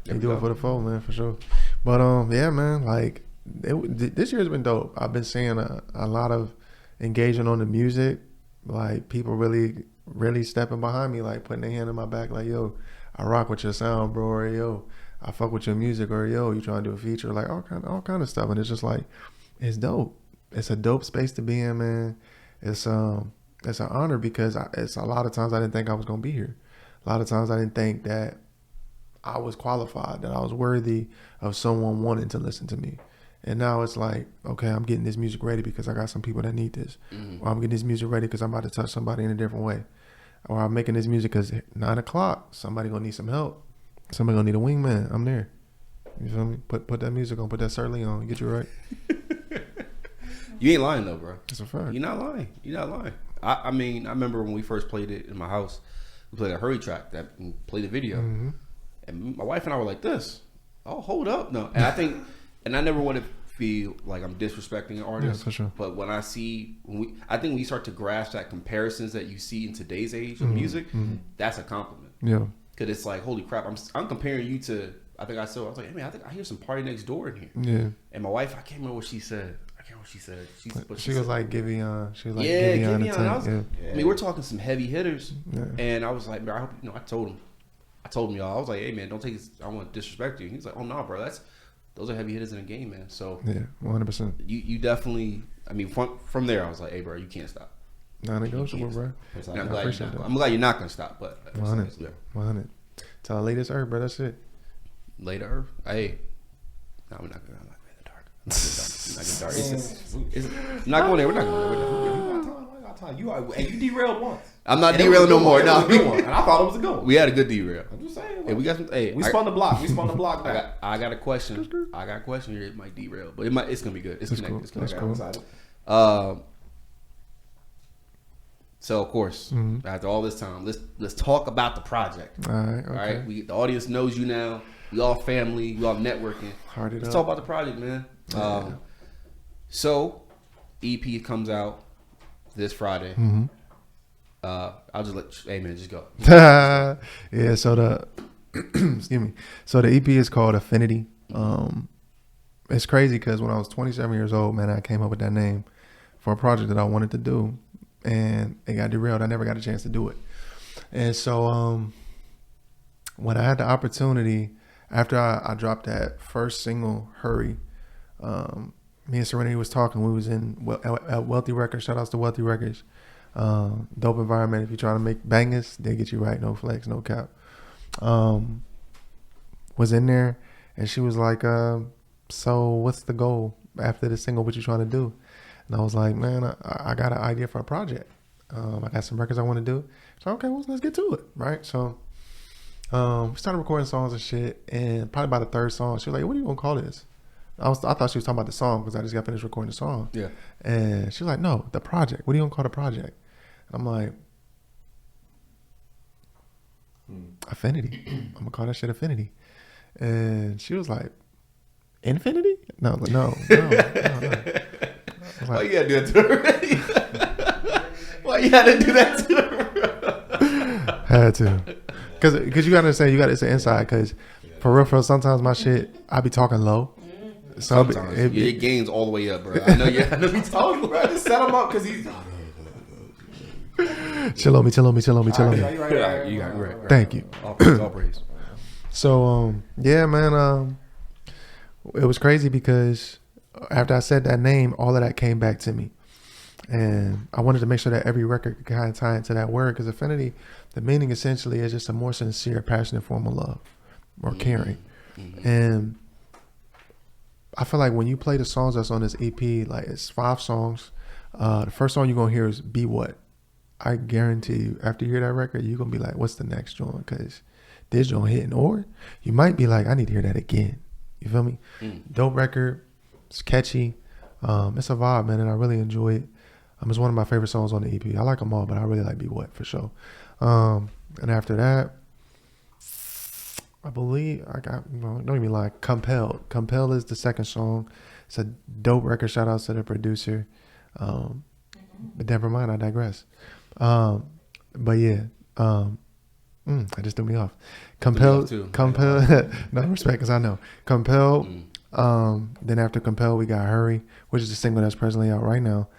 He do it for the phone, man, for sure. But yeah, man, like this year's been dope. I've been seeing a lot of engagement on the music, like people really stepping behind me, like putting their hand in my back, like, yo, I rock with your sound, bro, or yo, I fuck with your music, or yo, you trying to do a feature, like all kind of stuff. And it's just like, it's dope. It's a dope space to be in, man. It's an honor because it's a lot of times I didn't think I was gonna be here. A lot of times I didn't think that I was qualified, that I was worthy of someone wanting to listen to me. And now it's like, okay, I'm getting this music ready because I got some people that need this. Or I'm getting this music ready because I'm about to touch somebody in a different way. Or I'm making this music because 9 o'clock, somebody gonna need some help. Somebody gonna need a wingman. I'm there. You feel me? Put that music on, put that Sirron Lee on, get you right. You ain't lying though, bro. It's a fact. You're not lying. You're not lying. I mean, I remember when we first played it in my house, we played a hurry track that played the video. Mm-hmm. And my wife and I were like this. Oh, hold up. No. And I think, and I never want to feel like I'm disrespecting an artist. Yeah, for sure. But when I see, I think when you start to grasp that comparisons that you see in today's age of music, that's a compliment. Yeah. Because it's like, holy crap, I'm comparing you to, I think I was like, hey man, I think I hear some Party Next Door in here. Yeah. And my wife, I can't remember what she said. She was like Giveon. She was like yeah, Giveon. Giveon. Yeah. I mean, we're talking some heavy hitters. Yeah. And I was like, I hope, I told him, y'all, I was like, hey man, don't take this, I don't want to disrespect you. He's like, oh no, bro, those are heavy hitters in the game, man. So Yeah, 100%. you definitely, I mean, from there, I was like, hey bro, you can't stop. Non-negotiable, bro. And I'm glad you're not gonna stop, but 100. Till the latest earth, bro. That's it. Later Earth, hey, no, we're not gonna in the dark. I'm not going there. We're not going there. You derailed once. I'm not derailing no more. No, and I thought it was a good one. We had a good derail. I'm just saying. Hey, we got some. Hey, we spun the block. We spun the block back. I got a question. Here. It might derail, but it's gonna be good. It's connected. Cool. It's connected. That's cool. So of course, after all this time, let's talk about the project. All right. Okay. All right. The audience knows you now. We all family. We all networking. Let's talk about the project, man. So, EP comes out this Friday. I'll just hey man, just go. Yeah. So the excuse me. So the EP is called Affinity. It's crazy because when I was 27 years old, man, I came up with that name for a project that I wanted to do, and it got derailed. I never got a chance to do it. And so when I had the opportunity, after I dropped that first single, Hurry, me and Serenity was talking. We was at Wealthy Records. Shout outs to Wealthy Records. Dope environment. If you're trying to make bangers, they get you right. No flex, no cap. Was in there, and she was like, so what's the goal after the single? What you trying to do? And I was like, man, I got an idea for a project. I got some records I want to do. So okay, well, let's get to it, right? So we started recording songs and shit, and probably by the third song, she was like, what are you gonna call this? I thought she was talking about the song because I just got finished recording the song. Yeah. And she was like, no, the project. What are you gonna call the project? I'm like, Affinity. I'm gonna call that shit Affinity. And she was like, Infinity? No, I was like, no. Why you gotta do that to her? Why you had to do that to her? Had to. Because you gotta understand, it's an inside. Because for real, sometimes my shit, I be talking low. Sometimes it gains all the way up, bro. I know you talking, bro. Just set him up because he's. Chill on me. Right. You got right. Thank you. All praise. So yeah, man. It was crazy because after I said that name, all of that came back to me, and I wanted to make sure that every record could kind of tie into that word. Because Affinity, the meaning essentially is just a more sincere, passionate form of love or caring, and I feel like when you play the songs that's on this EP, like it's 5 songs. The first song you're gonna hear is "Be What." I guarantee you, after you hear that record, you're gonna be like, "What's the next joint?" Because this joint hitting, or you might be like, "I need to hear that again." You feel me? Dope record. It's catchy. It's a vibe, man, and I really enjoy it. It's one of my favorite songs on the EP. I like them all, but I really like "Be What" for sure. And after that, I believe I got, don't get me lie, Compelled. Compelled is the second song. It's a dope record. Shout out to the producer. But never mind, I digress. But yeah, I just threw me off. Compelled. No respect, because I know. Compelled Then after Compel, we got Hurry, which is the single that's presently out right now.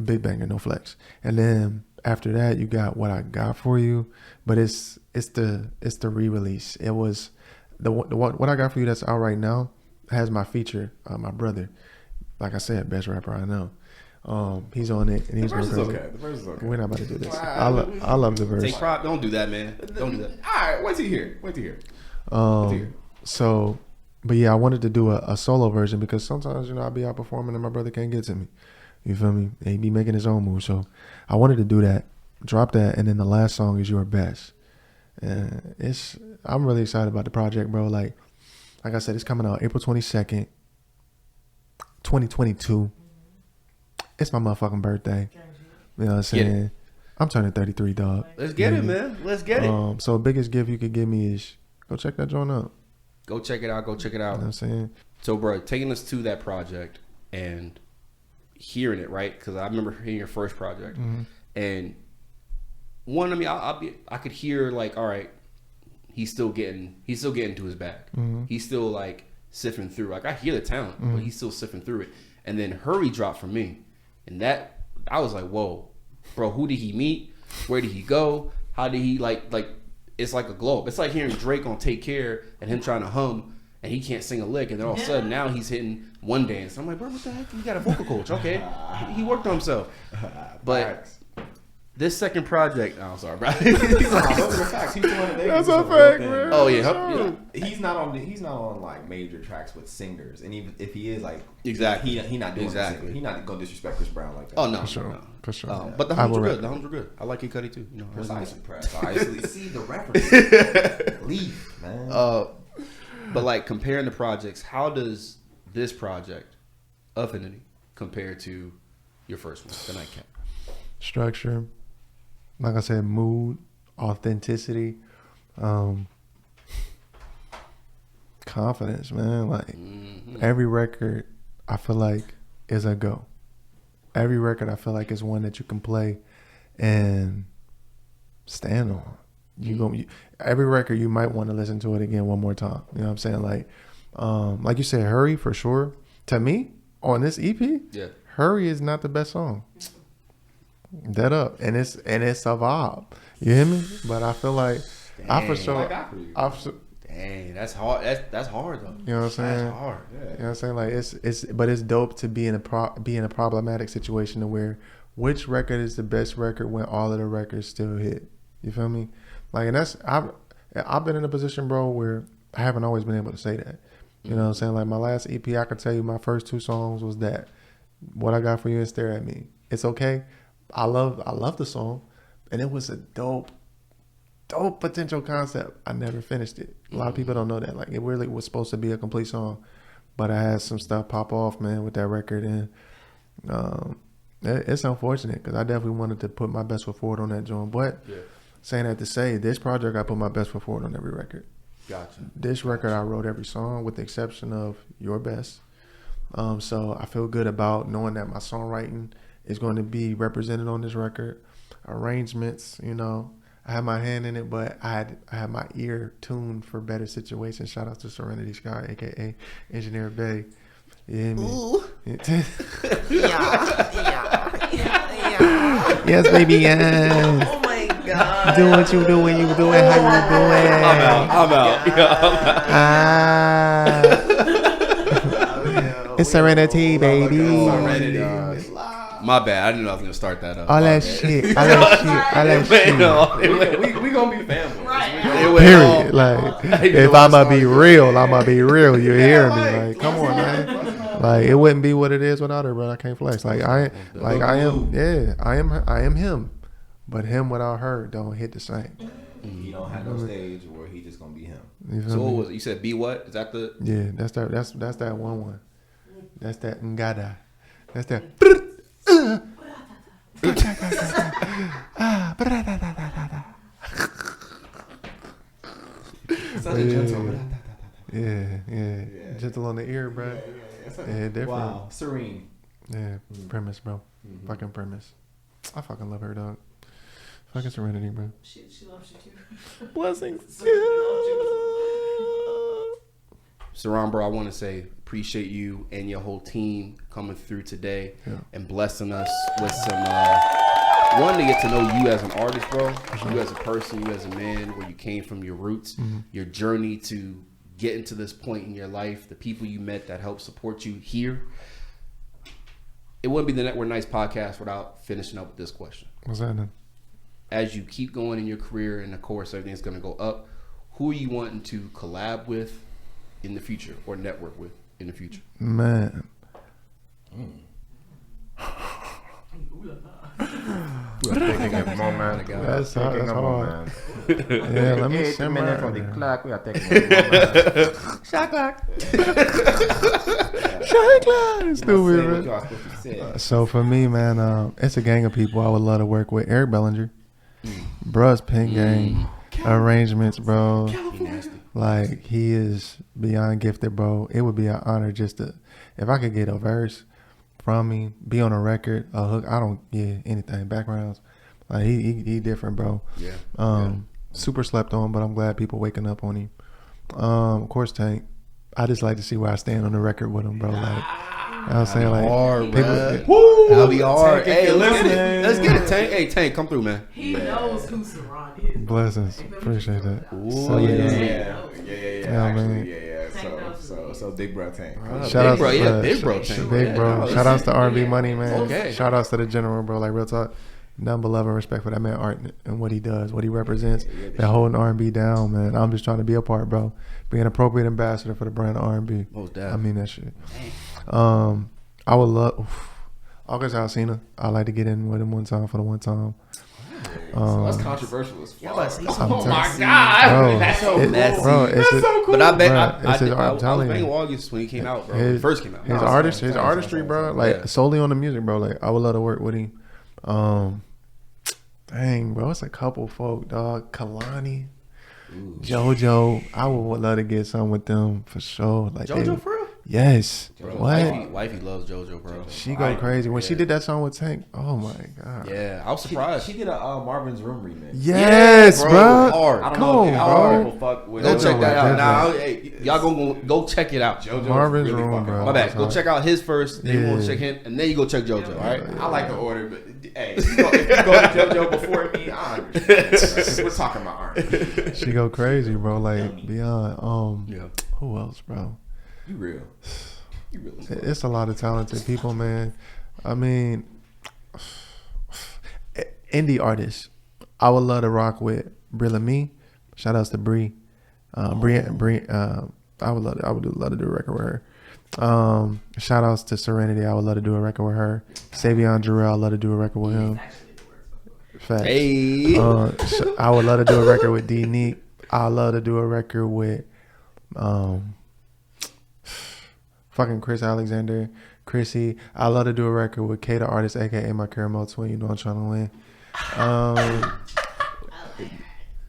Big banger, no flex. And then after that, you got What I Got For You, but it's the re-release. It was the What I Got For You that's out right now has my feature, my brother. Like I said, best rapper I know. He's on it, and he's The verse is okay. The verse is okay. We're not about to do this. I love the verse. Take pride. Don't do that, man. Don't do that. All right, wait till you hear. Wait till you hear. So, but yeah, I wanted to do a solo version because sometimes, I'll be out performing and my brother can't get to me. You feel me? And he be making his own moves. So I wanted to do that, drop that, and then the last song is Your Best. And I'm really excited about the project, bro. Like I said, it's coming out April 22nd, 2022. It's my motherfucking birthday. You know what I'm saying? I'm turning 33, dog. Let's get it, man. Let's get it. So the biggest gift you could give me is go check that joint out. Go check it out. Go check it out. You know what I'm saying? So, bro, taking us to that project and hearing it, right? Because I remember hearing your first project, and one, I mean, I could hear like, all right, he's still getting to his bag. He's still like sifting through. Like I hear the talent, but he's still sifting through it. And then Hurry dropped for me, and that I was like, whoa, bro, who did he meet? Where did he go? How did he like? It's like a globe. It's like hearing Drake on Take Care and him trying to hum and he can't sing a lick, and then all of a sudden now he's hitting one dance. I'm like, bro, what the heck? You got a vocal coach? Okay, he worked on himself. But this second project, I'm sorry, bro. Those are facts. He's the one that That's a fact, man. Oh yeah, He's not on like major tracks with singers, and even if he is, like, exactly, he not doing exactly. He not gonna disrespect Chris Brown like that. Oh no, for sure. But the hums are good. The hums are good. I like Kid Cudi too. Precise and press. I see the reference. Leave, man. But like comparing the projects, how does this project, Affinity, compare to your first one, The Nightcap? Structure, like I said, mood, authenticity, confidence, man. Like every record, I feel like is a go. Every record, I feel like is one that you can play and stand on. Every record, you might want to listen to it again one more time. You know what I'm saying? Like you said, Hurry for sure. To me, on this EP, Hurry is not the best song. Dead up, and it's a vibe. You hear me? But I feel like I for sure. Dang, that's hard. That's hard though. You know what I'm saying? That's hard. Yeah. You know what I'm saying? Like but it's dope to be in a problematic situation to where which record is the best record when all of the records still hit. You feel me? Like, and I've been in a position, bro, where I haven't always been able to say that. You know what I'm saying? Like my last EP, I could tell you my first two songs was that What I Got For You and Stare At Me. It's okay. I love the song, and it was a dope potential concept. I never finished it. A lot of people don't know that. Like it really was supposed to be a complete song, but I had some stuff pop off, man, with that record, and it's unfortunate because I definitely wanted to put my best foot forward on that joint. But saying that to say, this project I put my best foot forward on every record. Gotcha. This record I wrote every song with the exception of Your Best. So I feel good about knowing that my songwriting is going to be represented on this record. Arrangements, I had my hand in it, but I had my ear tuned for better situations. Shout out to Serenity Sky, aka Engineer Bay. You hear me? Ooh. Yeah. Yes, baby, yes. Oh my God. Do what you do when you do it, how you do it. I'm out. It's Serenity, baby. Serenity. My bad. I didn't know I was gonna start that up. All that shit. We gonna be family. Right. Period. Like, if I'ma be real, you hear me? Like, come on, man. Like, it wouldn't be what it is without her, bro. I can't flex. I am him. But him without her don't hit the same. He don't have no stage where he just gonna be him. So what was it? You said be what? Is that the? Yeah, that's that one. That's that ngada. That's that. Yeah. Gentle on the ear, bro. Yeah, different. Wow, serene. Yeah, premise, bro. Fucking premise. I fucking love her, dog. Fucking Serenity, bro. She loves you too. Blessings. Sirron, bro, I want to say appreciate you and your whole team coming through today and blessing us with some one to get to know you as an artist, bro, you as a person, you as a man, where you came from, your roots, your journey to getting to this point in your life, the people you met that helped support you here. It wouldn't be the Network Nice podcast without finishing up with this question. What's that then? As you keep going in your career, and of course everything's going to go up, who are you wanting to collab with in the future or network with in the future? Man. Taking a moment. That's Taking a hard. moment. Yeah, let me 8 simmer. minutes on the clock. We are taking a moment. Shot clock. Shot clock. Stupid, Say what man. you are supposed to say. So for me, man, it's a gang of people I would love to work with. Eric Bellinger, bruh's pen game, arrangements, bro. He nasty. Like, he is beyond gifted, bro. It would be an honor just to, if I could get a verse from me, be on a record, a hook. I don't get anything, backgrounds. Like, he different, bro. Yeah. Super slept on, but I'm glad people waking up on him. Of course, Tank. I just like to see where I stand on the record with him, bro. Like, you know what I'm saying? Like, hard, people, Woo! That'll be hard. Tank, Hey, if let's you're get it. listening. Let's get it, Tank. Hey, Tank, come through, man. He knows who Sirron is. blessings. Appreciate that. Ooh, So, yeah. Yeah, Actually, man. So big bro Tank. Shout outs, bro, yeah, big bro, sh- Tank. big Yeah, bro. no, Shout outs to R&B Money, man. Okay. Shout outs to the general, bro. Like, real talk. None but love and respect for that man Art and what he does, what he represents. That holding R&B down, man. I'm just trying to be a part, bro. Be an appropriate ambassador for the brand of R&B. Most I definitely. mean that shit. I would love August Alsina. I like to get in with him one time for the one time. So that's controversial as fuck. Oh my God, Bro, that's so it- bro, it's That's a- so cool. But I bet Bro, it's his- I I'm was telling banging you. August when he came out, bro. When he first came out. His artistry, bro. Like, Yeah. solely on the music, bro. Like, I would love to work with him. Dang, bro, it's a couple folk, dog. Kalani, JoJo. I would love to get some with them for sure. Like, JoJo for real? yes. Bro, What? Wifey loves JoJo, bro. She go crazy when she did that song with Tank. Oh my god. Yeah, I was surprised. She did a Marvin's Room remix. Yes, Yeah, bro. hard. I don't Come know if on, all bro. people fuck with Go JoJo check that out. was Now, hey, y'all go check it out. JoJo's Marvin's really Room, fucking bro. hard. My bad. That's Go hard. check out his first. Then you want to Yeah. check him, and then you go check JoJo. All right. I like the order, but hey, if you go to JoJo before me, I understand. We're talking about R&B. She go crazy, bro. Like, beyond. Yeah. Who else, bro? You real. You real as fuck. It's a lot of talented people, man. I mean, indie artists. I would love to rock with Brilla Me. Shout outs to Bree. Bree. I would love to do a record with her. Shout outs to Serenity. I would love to do a record with her. Savion Jarrell. I'd love to do a record with him. Actually, the words. Facts. Hey. I would love to do a record with D Neek. I'd love to do a record with fucking Chris Alexander, Chrissy. I'd love to do a record with K the Artist, aka my caramel twin. You know I'm trying to win.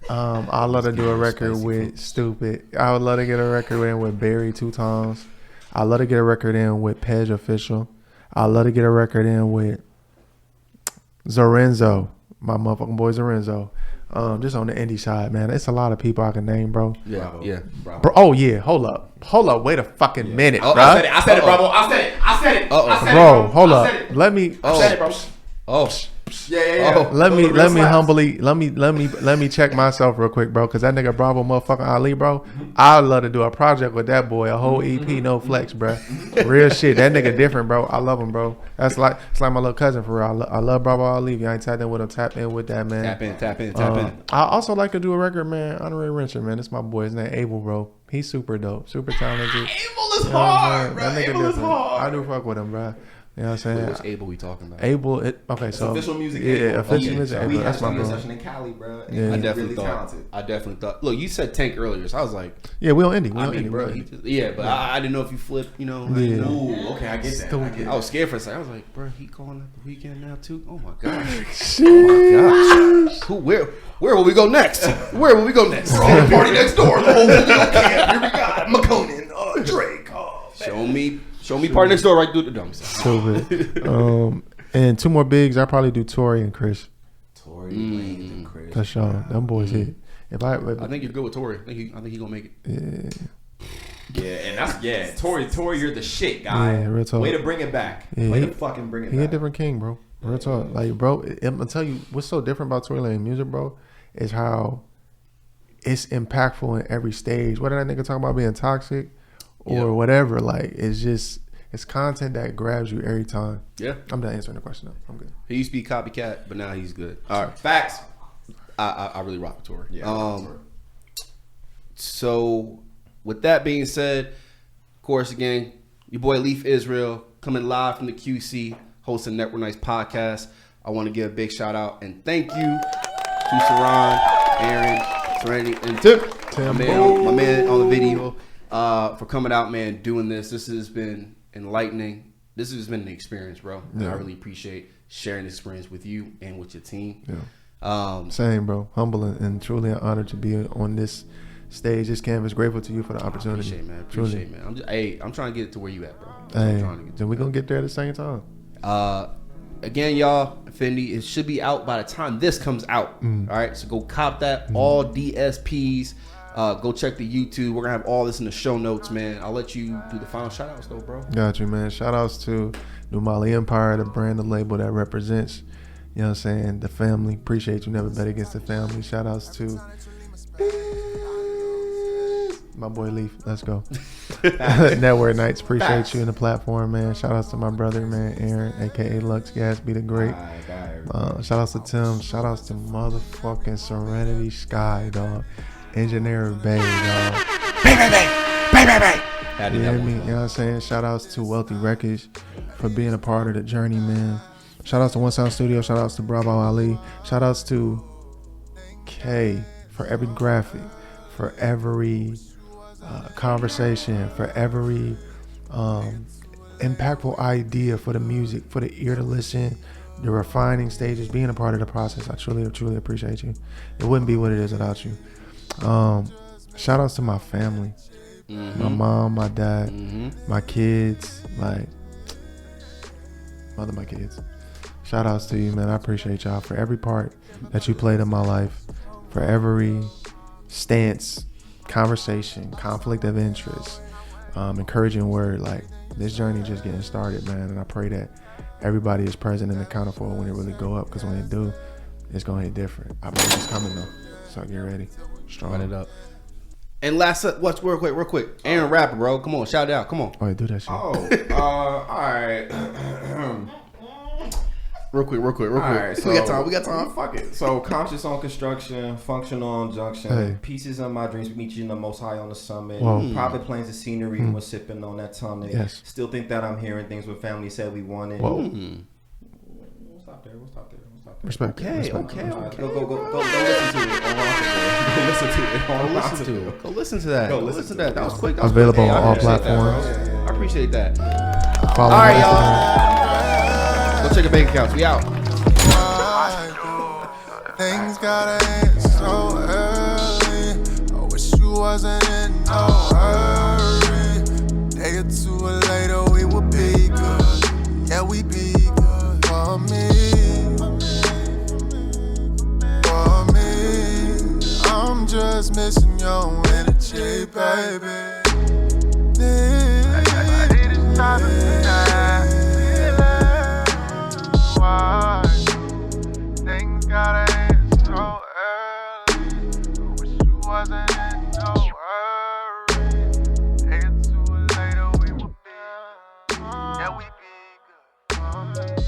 I'd love to do a record with Stupid. I would love to get a record in with Barry 2 times. I'd love to get a record in with Pej Official. I'd love to get a record in with Zorenzo, my motherfucking boy Zorenzo. Just on the indie side, man. It's a lot of people I can name, bro. Yeah. Bravo. Yeah. Bravo. Bro, oh yeah, hold up. Wait a fucking minute, Oh, bro. I said it, Bravo. I said it. Bro, hold up. Let me Oh. Yeah. let me Real slaps. humbly let me check myself real quick, bro, because that nigga Bravo motherfucking Ali, bro. I'd love to do a project with that boy, a whole EP, no flex, bro. Real shit. That nigga different, bro. I love him, bro. It's like my little cousin for real. I love Bravo Ali. If you ain't tapped in with him, tap in with that, man. Tap in. I also like to do a record, man. Honorary Rencher, man. It's my boy. His name Abel, bro. He's super dope, super talented. Abel is You know what I'm hard, saying? bro. That nigga Abel is different. hard. I do fuck with him, bro. You know what I'm saying? Which Abel we talking about? Abel, okay, so Official music. yeah, Abel. official Yeah. music. We Abel, had that's a my studio bro. session in Cali, bro. And Yeah. he's I definitely really thought. talented. Look, you said Tank earlier, so I was like, Yeah, we on indie. We I on mean, indie, bro, bro. he just, yeah, but I didn't know if you flipped, you know. I Yeah. didn't know. Ooh, okay, I get that. I was scared for a second. I was like, bro, he calling up the weekend now too. Oh my gosh. Sheesh. Who? Where will we go next? Where will we go next? Party next door. The whole video camp. Here we got McConan, Drake. Show me part next door right through the dumb. Stupid. And 2 more bigs. I probably do Tori and Chris. Tory Lanez and Chris. For sure. Them boys hit. I think you're good with Tory. I think he gonna make it. Yeah. Yeah, and that's Tory, you're the shit, guy. Yeah, real talk. Way to bring it back. Yeah, Way to fucking bring it He back. a different king, bro. Real talk. Like, bro, I'm gonna tell you what's so different about Tory Lanez music, bro, is how it's impactful in every stage. Whether that nigga talking about being toxic or whatever, like it's content that grabs you every time. Yeah. I'm done answering the question though. I'm good. He used to be copycat, but now he's good. All right. Facts. I really rock with Tory. Yeah. So with that being said, of course, again, your boy Leaf Israel coming live from the QC, hosting Network Nights podcast. I want to give a big shout out and thank you to Sirron, Aaron, Serenity, and Tim, my man on the video, for coming out, man, doing this. This has been enlightening. This has been an experience, bro. And I really appreciate sharing this experience with you and with your team. Yeah. Same, bro. Humble and truly an honor to be on this stage, this canvas. Grateful to you for the opportunity. Appreciate it, man. I'm trying to get it to where you at, bro. Then we're going to get there at the same time. Again, y'all, Affinity, it should be out by the time this comes out. All right, so go cop that. All DSPs. Go check the YouTube. We're gonna have all this in the show notes, man. I'll let you do the final shout outs though, bro. Got you, man. Shout outs to New Mali Empire, the brand, the label that represents, you know what I'm saying, the family. Appreciate you. Never bet against the family. Shout outs to my boy Leaf. Let's go. Network Nights. Appreciate you in the platform, man. Shout outs to my brother, man, Aaron, aka Lux Gatsby the Great. Shout outs to Tim. Shout outs to motherfucking Serenity Sky, dog. Engineer Bay, dog. You You hear me? You know what I'm saying? Shout outs to Wealthy Records for being a part of the journey, man. Shout outs to One Sound Studio. Shout outs to Bravo Ali. Shout outs to K for every graphic, for every conversation, for every impactful idea for the music, for the ear to listen, the refining stages, being a part of the process. I truly appreciate you. It wouldn't be what it is without you. Shout outs to my family, my mom, my dad, my kids, like my kids. Shout outs to you, man. I appreciate y'all for every part that you played in my life, for every stance, conversation, conflict of interest, encouraging word. Like, this journey just getting started, man. And I pray that everybody is present and accounted for when it really go up, because when it do, it's gonna hit different. I believe it's coming though, so get ready. Strong. Run it up. And last up, what's real quick. Aaron Rapper, bro. Come on, shout it out. Come on. Oh, yeah, do that shit. All right. Real quick. All right, so, we got time. Fuck it. So, conscious on construction, functional on junction, Hey. pieces of my dreams. We meet you in the most high on the summit. Whoa. Private planes of scenery. We're sipping on that tonic. Yes. Still think that I'm hearing things what family said we wanted. Whoa. We'll stop there. Respect. Okay. Go listen to it. Go listen to that. That was quick. Available on all I appreciate that, bro. platforms. I appreciate that. Follow All me right, on y'all. Go check your bank accounts. We out. Things gotta end so early. I wish you wasn't in no hurry. Day or two later, we would be good. Yeah, we be good for me. For me, I'm just missing your energy, baby. This time of night. Why? Things gotta end so early. I wish you wasn't in no hurry. Day or two later, we would be. Yeah, we be good.